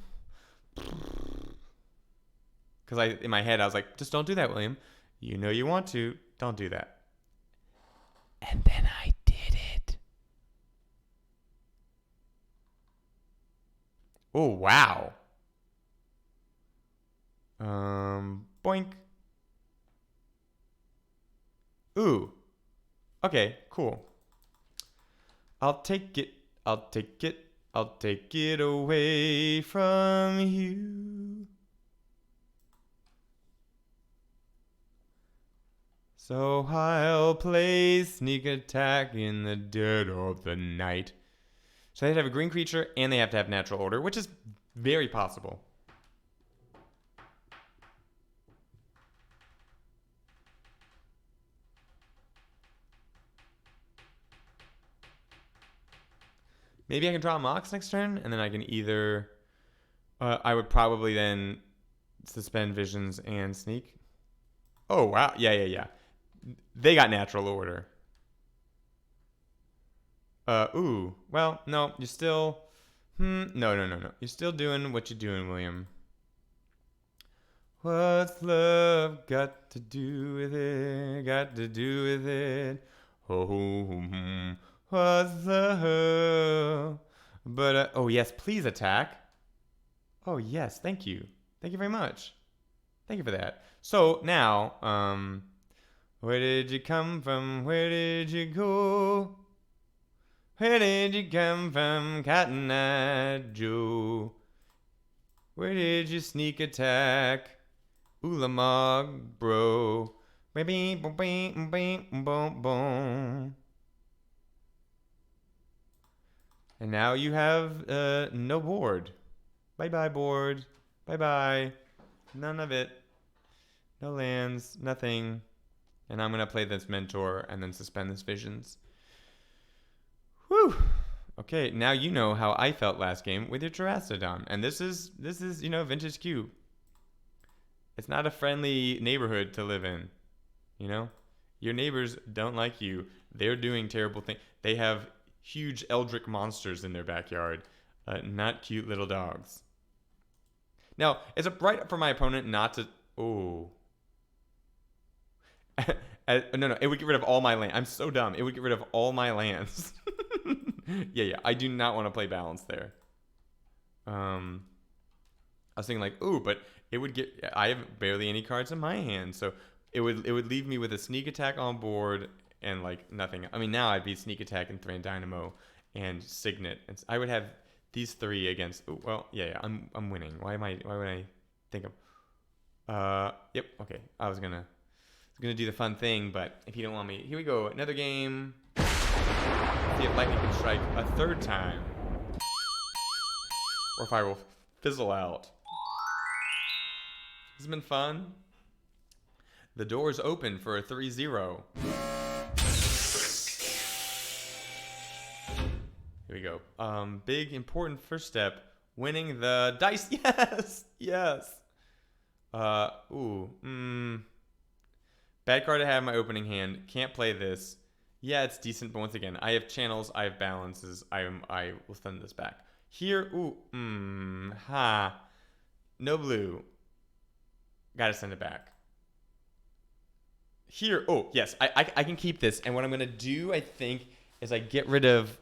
Because in my head, I was like, just don't do that, William. You know you want to. Don't do that. And then I Oh, wow. Boink. Ooh. Okay, cool. I'll take it. I'll take it. I'll take it away from you. So I'll play sneak attack in the dead of the night. So they have to have a green creature and they have to have natural order, which is very possible. Maybe I can draw a Mox next turn, and then I can either... I would probably then suspend Visions and Sneak. Oh, wow. Yeah. They got natural order. Ooh. Well, no. You're still... No. You're still doing what you're doing, William. What's love got to do with it? Got to do with it? Oh, what's love? But, oh, yes, please attack. Oh, yes, thank you. Thank you very much. Thank you for that. So, now, where did you come from? Where did you go? Where did you come from, Cotton Eye Joe? Where did you sneak attack? Ulamog, bro. And now you have no board. Bye-bye, board. Bye-bye. None of it. No lands, nothing. And I'm going to play this Mentor and then suspend this Visions. Whew. Okay, now you know how I felt last game with your Terrastodon. And this is Vintage Cube. It's not a friendly neighborhood to live in. You know? Your neighbors don't like you. They're doing terrible things. They have huge eldritch monsters in their backyard. Not cute little dogs. Now, is it right for my opponent not to... Oh. No. It would get rid of all my land. I'm so dumb. It would get rid of all my lands. Yeah. I do not want to play balance there. I was thinking like, ooh, but it would get... I have barely any cards in my hand, so it would leave me with a sneak attack on board and like nothing. I mean, now I'd be sneak attack and Thran Dynamo and Signet. And I would have these three against... Ooh, well, yeah. I'm winning. Why would I think of... Yep. Okay. I was gonna do the fun thing, but if you don't want me, here we go. Another game. See if lightning can strike a third time, or if I will fizzle out. This has been fun. The door's open for a 3-0. Here we go. Big important first step: winning the dice. Yes. Bad card to have in my opening hand. Can't play this. Yeah, it's decent, but once again, I have channels, I have balances. I will send this back. Here, no blue. Gotta send it back. Here, oh, yes, I can keep this. And what I'm gonna do, I think, is I get rid of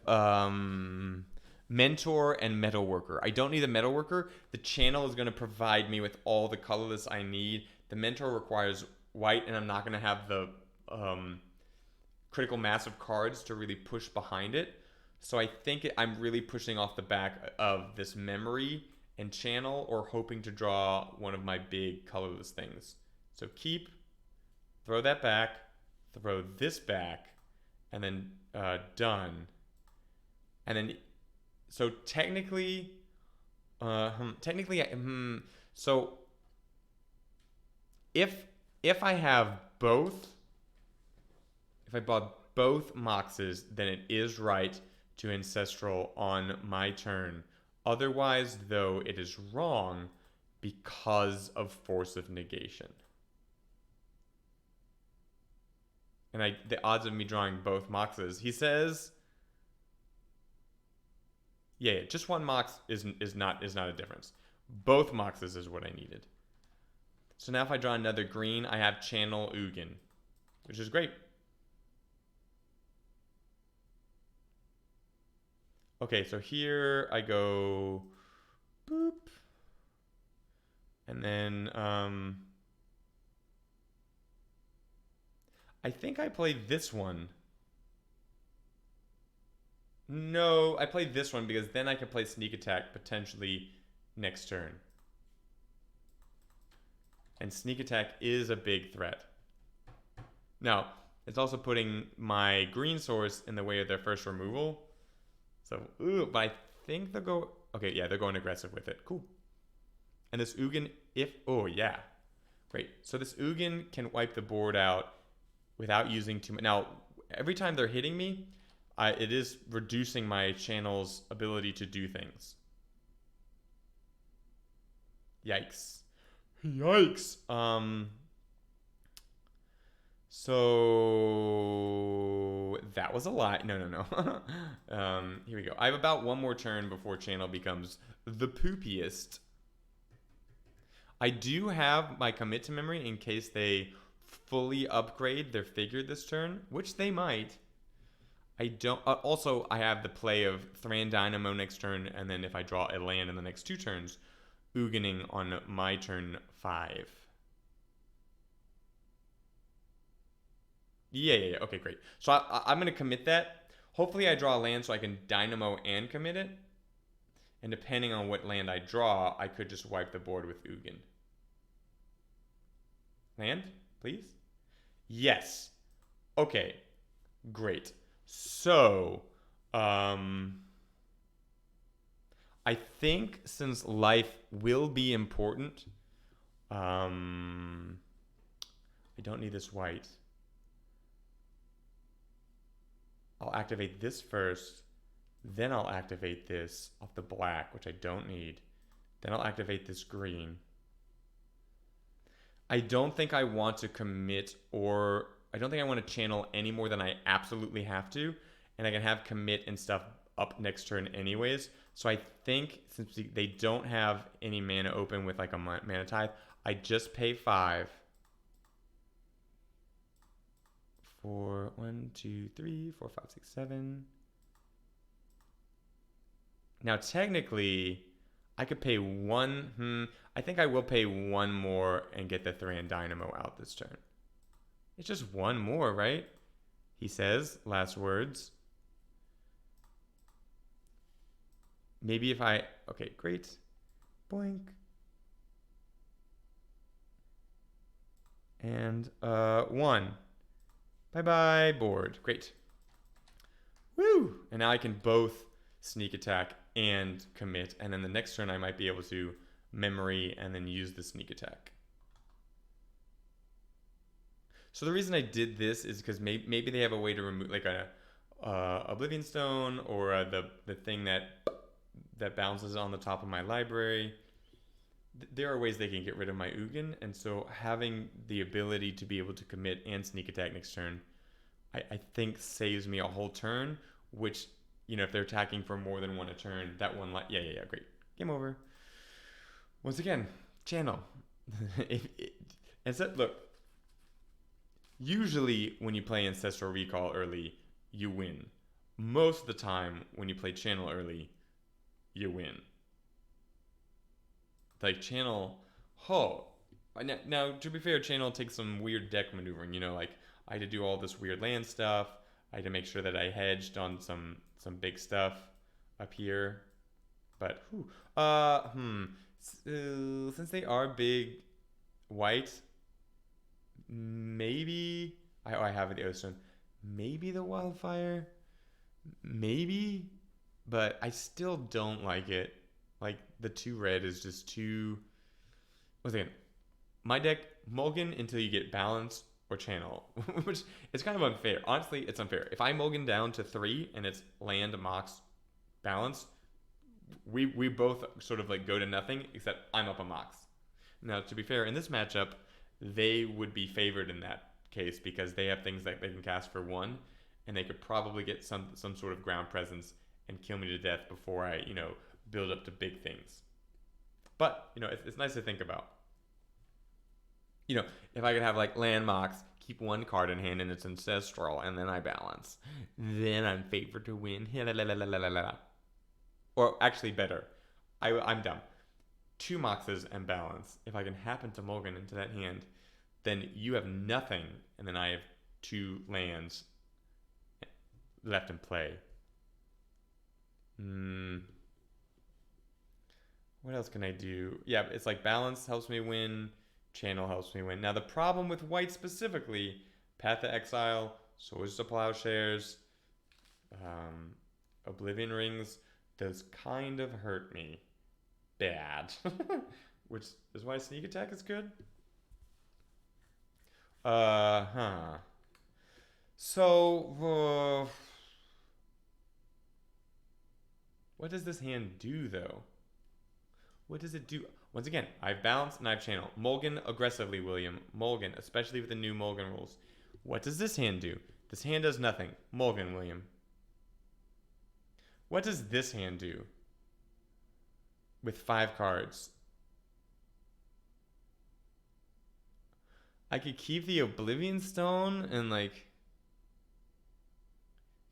Mentor and Metalworker. I don't need a Metalworker. The channel is gonna provide me with all the colorless I need. The Mentor requires white, and I'm not going to have the critical mass of cards to really push behind it. So I think I'm really pushing off the back of this memory and channel, or hoping to draw one of my big colorless things. So keep, throw that back, throw this back, and then done. And then, so technically, so if I have both, if I bought both Moxes, then it is right to Ancestral on my turn. Otherwise, though, it is wrong because of Force of Negation. And the odds of me drawing both Moxes, he says... Yeah, just one Mox is not a difference. Both Moxes is what I needed. So now if I draw another green, I have Channel Ugin, which is great. Okay, so here I go... And then I think I played this one. No, I played this one because then I can play Sneak Attack potentially next turn. And Sneak Attack is a big threat. Now, it's also putting my green source in the way of their first removal. So, ooh, but I think they'll go... Okay, yeah, they're going aggressive with it. Cool. And this Ugin, oh, yeah. Great. So this Ugin can wipe the board out without using too much. Now, every time they're hitting me, it is reducing my channel's ability to do things. Yikes. Yikes. So that was a lot. No. Here we go. I have about one more turn before channel becomes the poopiest. I do have my commit to memory in case they fully upgrade their figure this turn, which they might. I don't. Also, I have the play of Thran Dynamo next turn, and then if I draw a land in the next 2 turns, Uganing on my turn 5. Yeah. Okay, great. So I'm going to commit that. Hopefully I draw a land so I can Dynamo and commit it. And depending on what land I draw, I could just wipe the board with Ugin. Land, please? Yes. Okay, great. So, I think since life will be important, I don't need this white. I'll activate this first, then I'll activate this off the black, which I don't need. Then I'll activate this green. I don't think I want to commit, or I don't think I want to channel any more than I absolutely have to, and I can have commit and stuff up next turn anyways. So I think since they don't have any mana open with like a mana tithe, I just pay 5 for 1, 2, 3, 4, 5, 6, 7. Now technically, I could pay 1. I think I will pay 1 more and get the Thran Dynamo out this turn. It's just 1 more, right? He says, last words. Maybe if I... Okay, great. Boink. And 1. Bye-bye, board. Great. Woo! And now I can both sneak attack and commit. And then the next turn I might be able to memory and then use the sneak attack. So the reason I did this is because maybe they have a way to remove like a Oblivion Stone or the thing that bounces on the top of my library. There are ways they can get rid of my Ugin, and so having the ability to be able to commit and sneak attack next turn, I think saves me a whole turn, which, you know, if they're attacking for more than 1 a turn, that one, yeah, great. Game over. Once again, channel. And so, look, usually when you play Ancestral Recall early, you win. Most of the time when you play channel early, you win. Like channel, now to be fair, channel takes some weird deck maneuvering. You know, like I had to do all this weird land stuff. I had to make sure that I hedged on some big stuff up here. But since they are big white, maybe I have the Ocean. Maybe the Wildfire, maybe, but I still don't like it. Like, the 2 red is just too... Once again, my deck, mulligan until you get balance or channel, which is kind of unfair. Honestly, it's unfair. If I mulligan down to 3 and it's land, mox, balance, we both sort of like go to nothing, except I'm up a mox. Now, to be fair, in this matchup, they would be favored in that case because they have things that they can cast for 1, and they could probably get some sort of ground presence and kill me to death before I, you know, build up to big things. But, you know, it's nice to think about. You know, if I could have like land mox, keep 1 card in hand and it's ancestral, and then I balance, then I'm favored to win. Or actually better, I'm dumb. 2 Moxes and balance. If I can happen to mulligan into that hand, then you have nothing, and then I have 2 lands left in play. What else can I do? Yeah, it's like balance helps me win, channel helps me win. Now the problem with white specifically, Path to Exile, Swords to Plowshares, Oblivion Rings, those kind of hurt me bad. Which is why Sneak Attack is good. So, what does this hand do, though? What does it do? Once again, I've balanced and I've channeled. Mulligan aggressively, William. Mulligan, especially with the new Mulligan rules. What does this hand do? This hand does nothing. Mulligan, William. What does this hand do? With 5 cards. I could keep the Oblivion Stone and, like,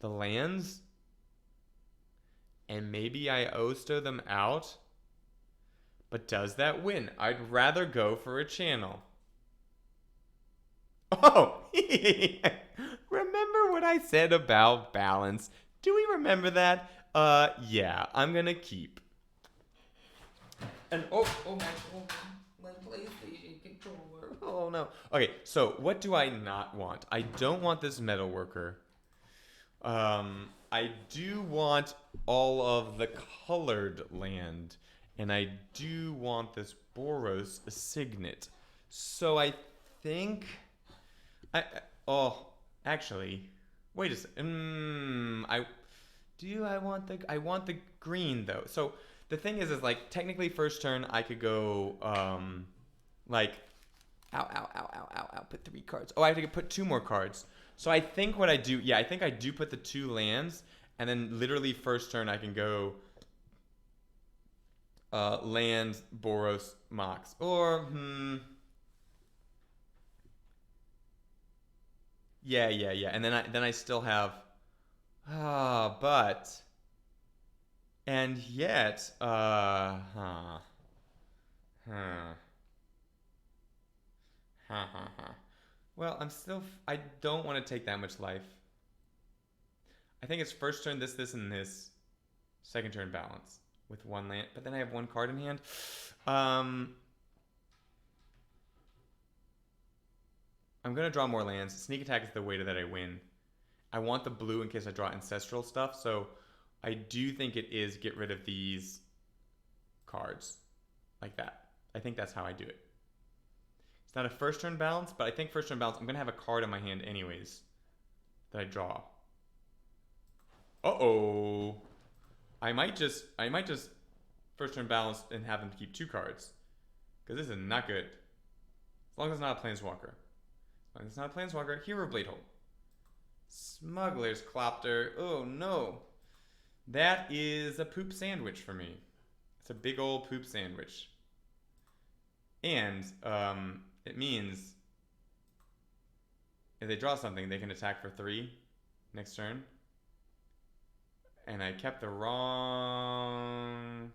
the lands. And maybe I Osto them out. But does that win? I'd rather go for a channel. Oh! Remember what I said about balance? Do we remember that? Yeah, I'm gonna keep. And my PlayStation controller. Oh no. Okay, so what do I not want? I don't want this Metalworker. I do want all of the colored land. And I do want this Boros Signet. So I think actually, wait a second. I want the green though. So the thing is like technically first turn I could go like put 3 cards. Oh, I have to put 2 more cards. So I think what I do, I think I do put the 2 lands, and then literally first turn I can go land, Boros, Mox. Or, Yeah. And then I still have, but, and yet, Well, I don't want to take that much life. I think it's first turn this, and this. Second turn balance. With 1 land, but then I have 1 card in hand. I'm gonna draw more lands. Sneak Attack is the way that I win. I want the blue in case I draw ancestral stuff, so I do think it is get rid of these cards like that. I think that's how I do it. It's not a first turn balance, but I think first turn balance, I'm gonna have a card in my hand anyways that I draw. Uh-oh. I might just first turn balance and have them keep 2 cards. Because this is not good. As long as it's not a Planeswalker. As long as it's not a Planeswalker, Hero Bladehold. Smuggler's Clopter. Oh no. That is a poop sandwich for me. It's a big old poop sandwich. And it means if they draw something, they can attack for 3 next turn. And I kept the wrong...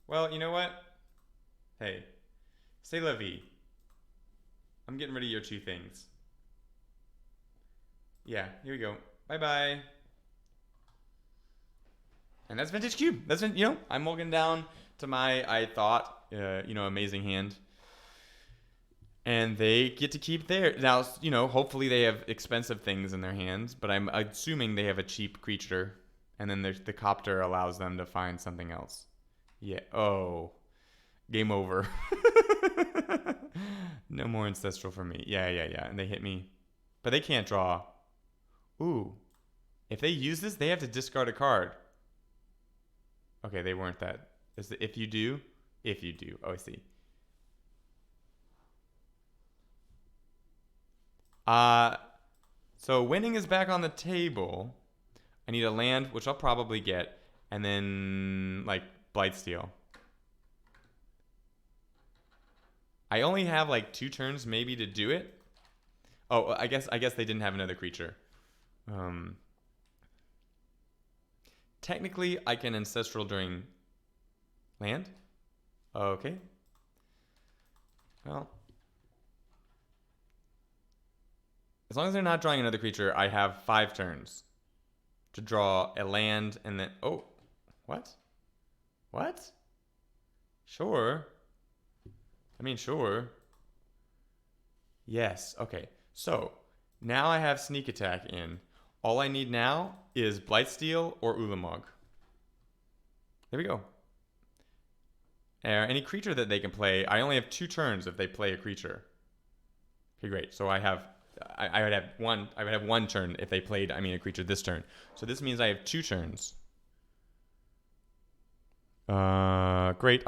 Well, you know what? Hey, c'est la vie. I'm getting rid of your 2 things. Yeah, here we go. Bye-bye. And that's Vintage Cube. That's been, I'm mulligan down to my, I thought, amazing hand. And they get to keep their... Now, hopefully they have expensive things in their hands, but I'm assuming they have a cheap creature. And then the copter allows them to find something else. Yeah. Oh. Game over. No more ancestral for me. Yeah. And they hit me. But they can't draw. Ooh. If they use this, they have to discard a card. Okay, they weren't that. If you do. Oh, I see. So winning is back on the table. I need a land, which I'll probably get, and then like Blightsteel. I only have like 2 turns maybe to do it. Oh, I guess they didn't have another creature. Technically, I can ancestral during land. Okay. Well, as long as they're not drawing another creature, I have 5 turns to draw a land and then... Oh, what? What? Sure. I mean, sure. Yes, okay. So, now I have Sneak Attack in. All I need now is Blightsteel or Ulamog. There we go. Any creature that they can play, I only have 2 turns if they play a creature. Okay, great. So I would have one turn if they played, a creature this turn. So this means I have 2 turns. Great.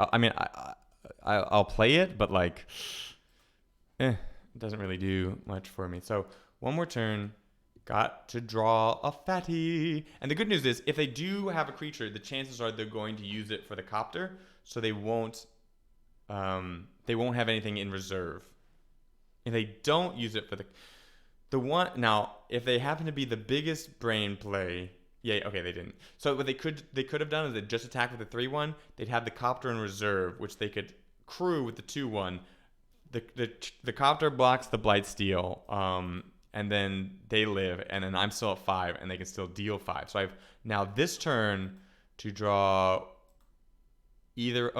I'll play it, but like, it doesn't really do much for me. So one more turn. Got to draw a fatty. And the good news is, if they do have a creature, the chances are they're going to use it for the copter, so they won't have anything in reserve. If they don't use it for the one, now if they happen to be the biggest brain play, yeah, okay, they didn't. So what they could have done is they just attack with the 3/1. They'd have the copter in reserve, which they could crew with the 2/1. The copter blocks the Blightsteel, and then they live, and then I'm still at 5, and they can still deal 5. So I have now this turn to draw either...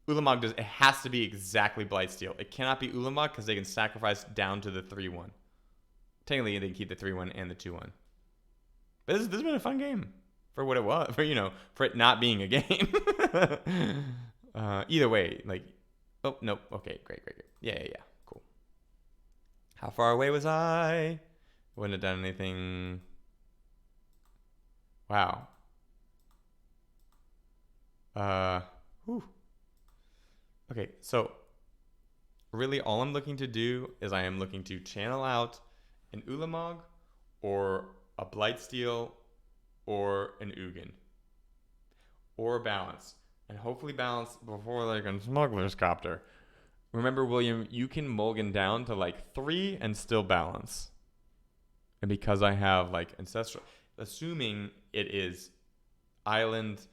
Ulamog it has to be exactly Blightsteel. It cannot be Ulamog because they can sacrifice down to the 3/1. Technically, they can keep the 3/1 and the 2/1. But this has been a fun game for what it was, for it not being a game. Either way, like... Oh, nope. Okay, great. Yeah. Cool. How far away was I? Wouldn't have done anything. Wow. Whew. Okay, so really all I'm looking to do is I am looking to channel out an Ulamog or a Blightsteel or an Ugin. Or balance. And hopefully balance before they can Smuggler's Copter. Remember, William, you can mulligan down to like 3 and still balance. And because I have like Ancestral, assuming it is Island,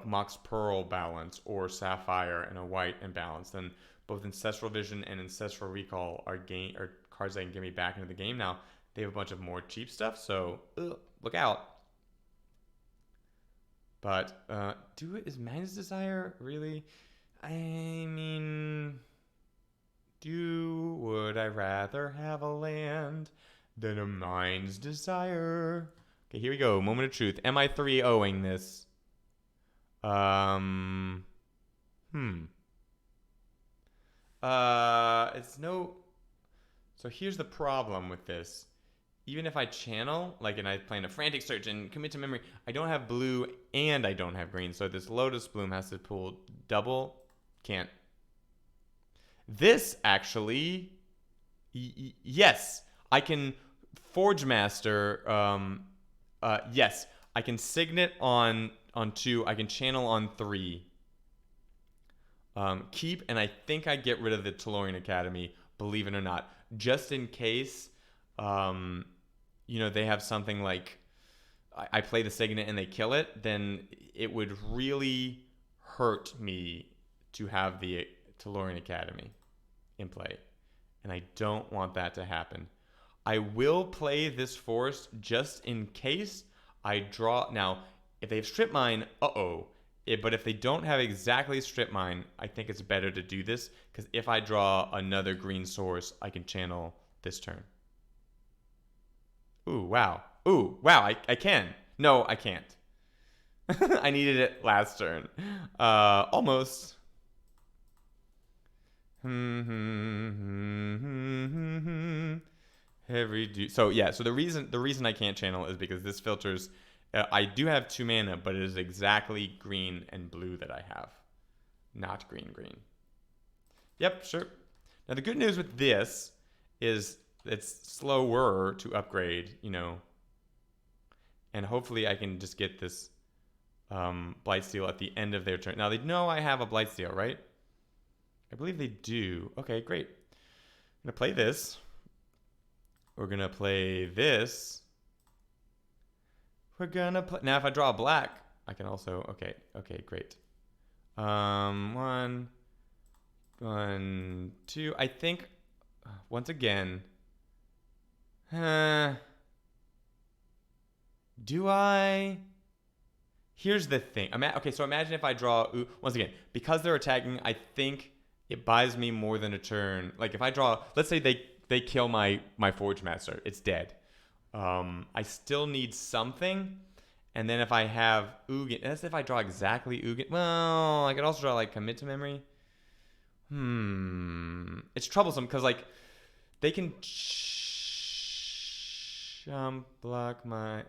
Mox Pearl balance or Sapphire and a white and balance, then both Ancestral Vision and Ancestral Recall are cards that can get me back into the game. Now, they have a bunch of more cheap stuff, so look out. But is Man's Desire really? I mean, would I rather have a land than a Mind's Desire? Okay, here we go. Moment of truth. Am I 3-0ing this? It's no... So here's the problem with this. Even if I channel, like, and I plan a frantic search and commit to memory, I don't have blue and I don't have green. So this Lotus Bloom has to pull double. Can't. This actually, yes, I can Forge Master. Yes, I can Signet on 2. I can channel on 3. Keep, and I think I get rid of the Tellurian Academy, believe it or not, just in case. They have something like I play the Signet and they kill it, then it would really hurt me to have the Tellurian Academy in play. And I don't want that to happen. I will play this forest just in case I draw. Now, if they have Strip Mine, but if they don't have exactly Strip Mine, I think it's better to do this, because if I draw another green source, I can channel this turn. Ooh, wow. I can. No, I can't. I needed it last turn. Almost. So the reason I can't channel is because this filters. I do have 2 mana, but it is exactly green and blue that I have, not green. Yep, sure. Now the good news with this is it's slower to upgrade, and hopefully I can just get this Blightsteel at the end of their turn. Now they know I have a Blightsteel, right? I believe they do. Okay, great. I'm gonna play this. We're gonna play this. We're gonna play. Now if I draw a black, I can also. Okay, great. One, one, two. I think once again. Do I? Here's the thing. Okay, so imagine if I draw. Once again, because they're attacking, I think it buys me more than a turn. Like if I draw, let's say they kill my Forge Master, it's dead. I still need something, and then if I have Ugin, that's if I draw exactly Ugin. Well, I could also draw like Commit to Memory. It's troublesome because like they can block my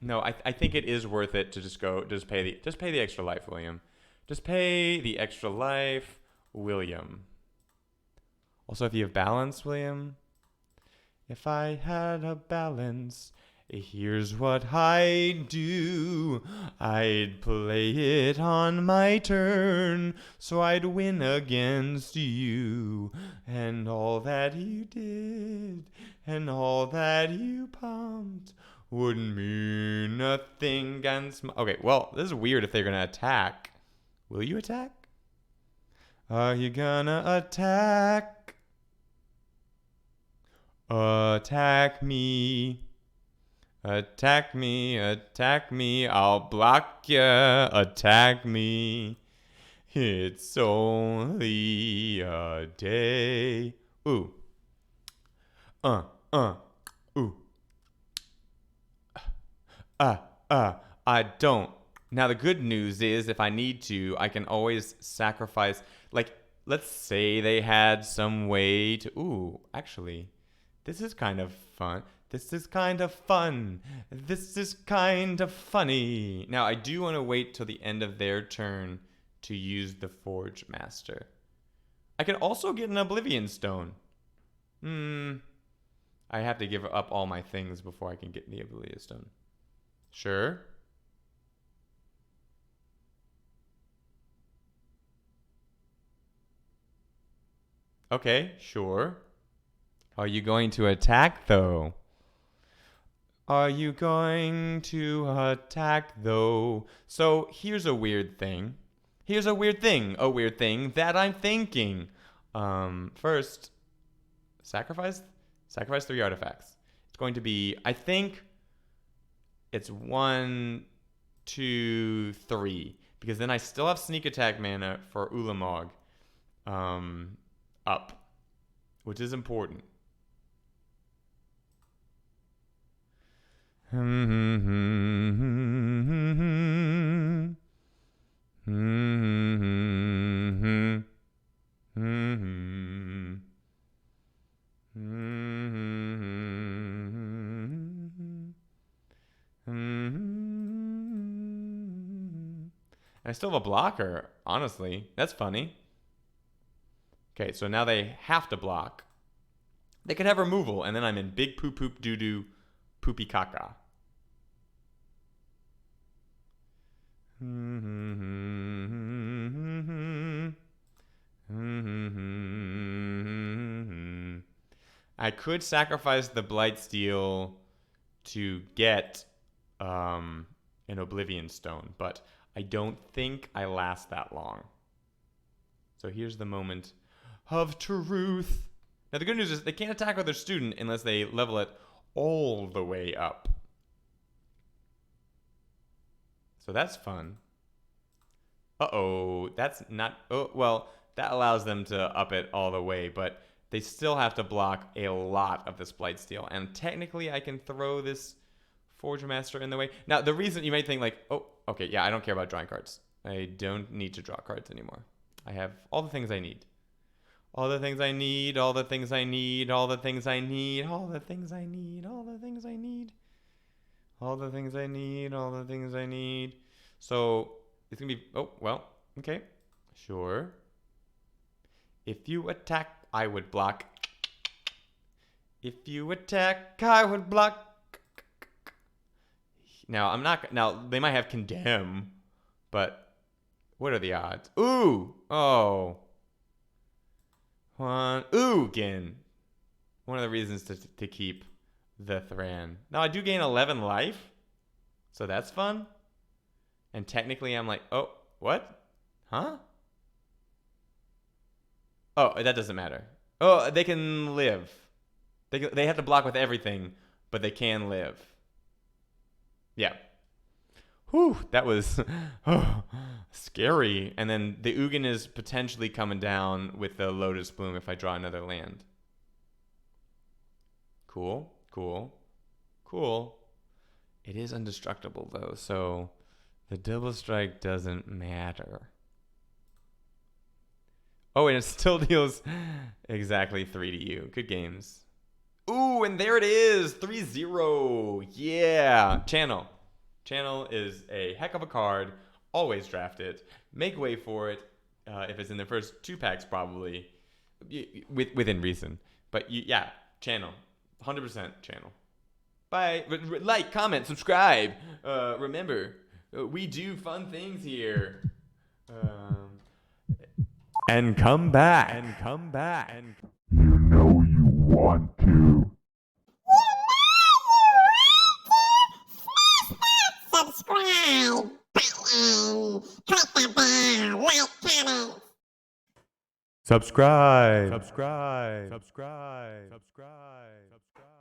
No, I think it is worth it to just pay the extra life, William. Just pay the extra life, William. Also, if you have balance, William. If I had a balance, here's what I'd do. I'd play it on my turn, so I'd win against you. And all that you did, and all that you pumped would mean nothing against my... Okay, well, this is weird if they're going to attack. Will you attack? Are you gonna attack? Attack me. Attack me, attack me. I'll block ya. Attack me. It's only a day. Ooh. Ooh. I don't. Now, the good news is if I need to, I can always sacrifice. Like, let's say they had some way to... Ooh, actually, this is kind of fun. This is kind of fun. This is kind of funny. Now, I do want to wait till the end of their turn to use the Forge Master. I can also get an Oblivion Stone. I have to give up all my things before I can get the Oblivion Stone. Sure. Okay, sure. Are you going to attack, though? Are you going to attack, though? So here's a weird thing. Here's a weird thing. A weird thing that I'm thinking. First, sacrifice 3 artifacts. It's going to be, I think, it's 1, 2, 3. Because then I still have sneak attack mana for Ulamog up, which is important. I still have a blocker, honestly. That's funny. Okay, so now they have to block. They could have removal, and then I'm in big poop poop doo doo poopy caca. I could sacrifice the Blightsteel to get an Oblivion Stone, but I don't think I last that long. So here's the moment of truth. Now the good news is they can't attack with their student unless they level it all the way up. So that's fun. Uh-oh, that's not... Oh, well, that allows them to up it all the way, but they still have to block a lot of this Blightsteel. And technically, I can throw this Forge Master in the way. Now, the reason you might think like, oh, okay, yeah, I don't care about drawing cards. I don't need to draw cards anymore. I have all the things I need. All the things I need, all the things I need, all the things I need, all the things I need, all the things I need. All the things I need, all the things I need. So, it's going to be, oh, well, okay. Sure. If you attack, I would block. If you attack, I would block. Now, now, they might have Condemn, but what are the odds? Ooh! Oh. Again. One of the reasons to keep the Thran. Now, I do gain 11 life, so that's fun. And technically I'm like, oh, what? Huh? Oh, that doesn't matter. Oh, they can live. They have to block with everything, but they can live. Yeah. Whew, that was scary. And then the Ugin is potentially coming down with the Lotus Bloom if I draw another land. Cool, cool, cool. It is indestructible though, so the double strike doesn't matter. Oh, and it still deals exactly 3 to you. Good games. Ooh, and there it is. 3-0. Yeah. Channel. Channel is a heck of a card. Always draft it. Make way for it. If it's in the first 2 packs, probably. Within reason. But yeah, channel. 100% channel. Bye. Like, comment, subscribe. Remember, we do fun things here. And come back. And come back. And You know you want to. Subscribe button. Click the bell. Like, comment. subscribe. Subscribe. Subscribe. Subscribe. Subscribe.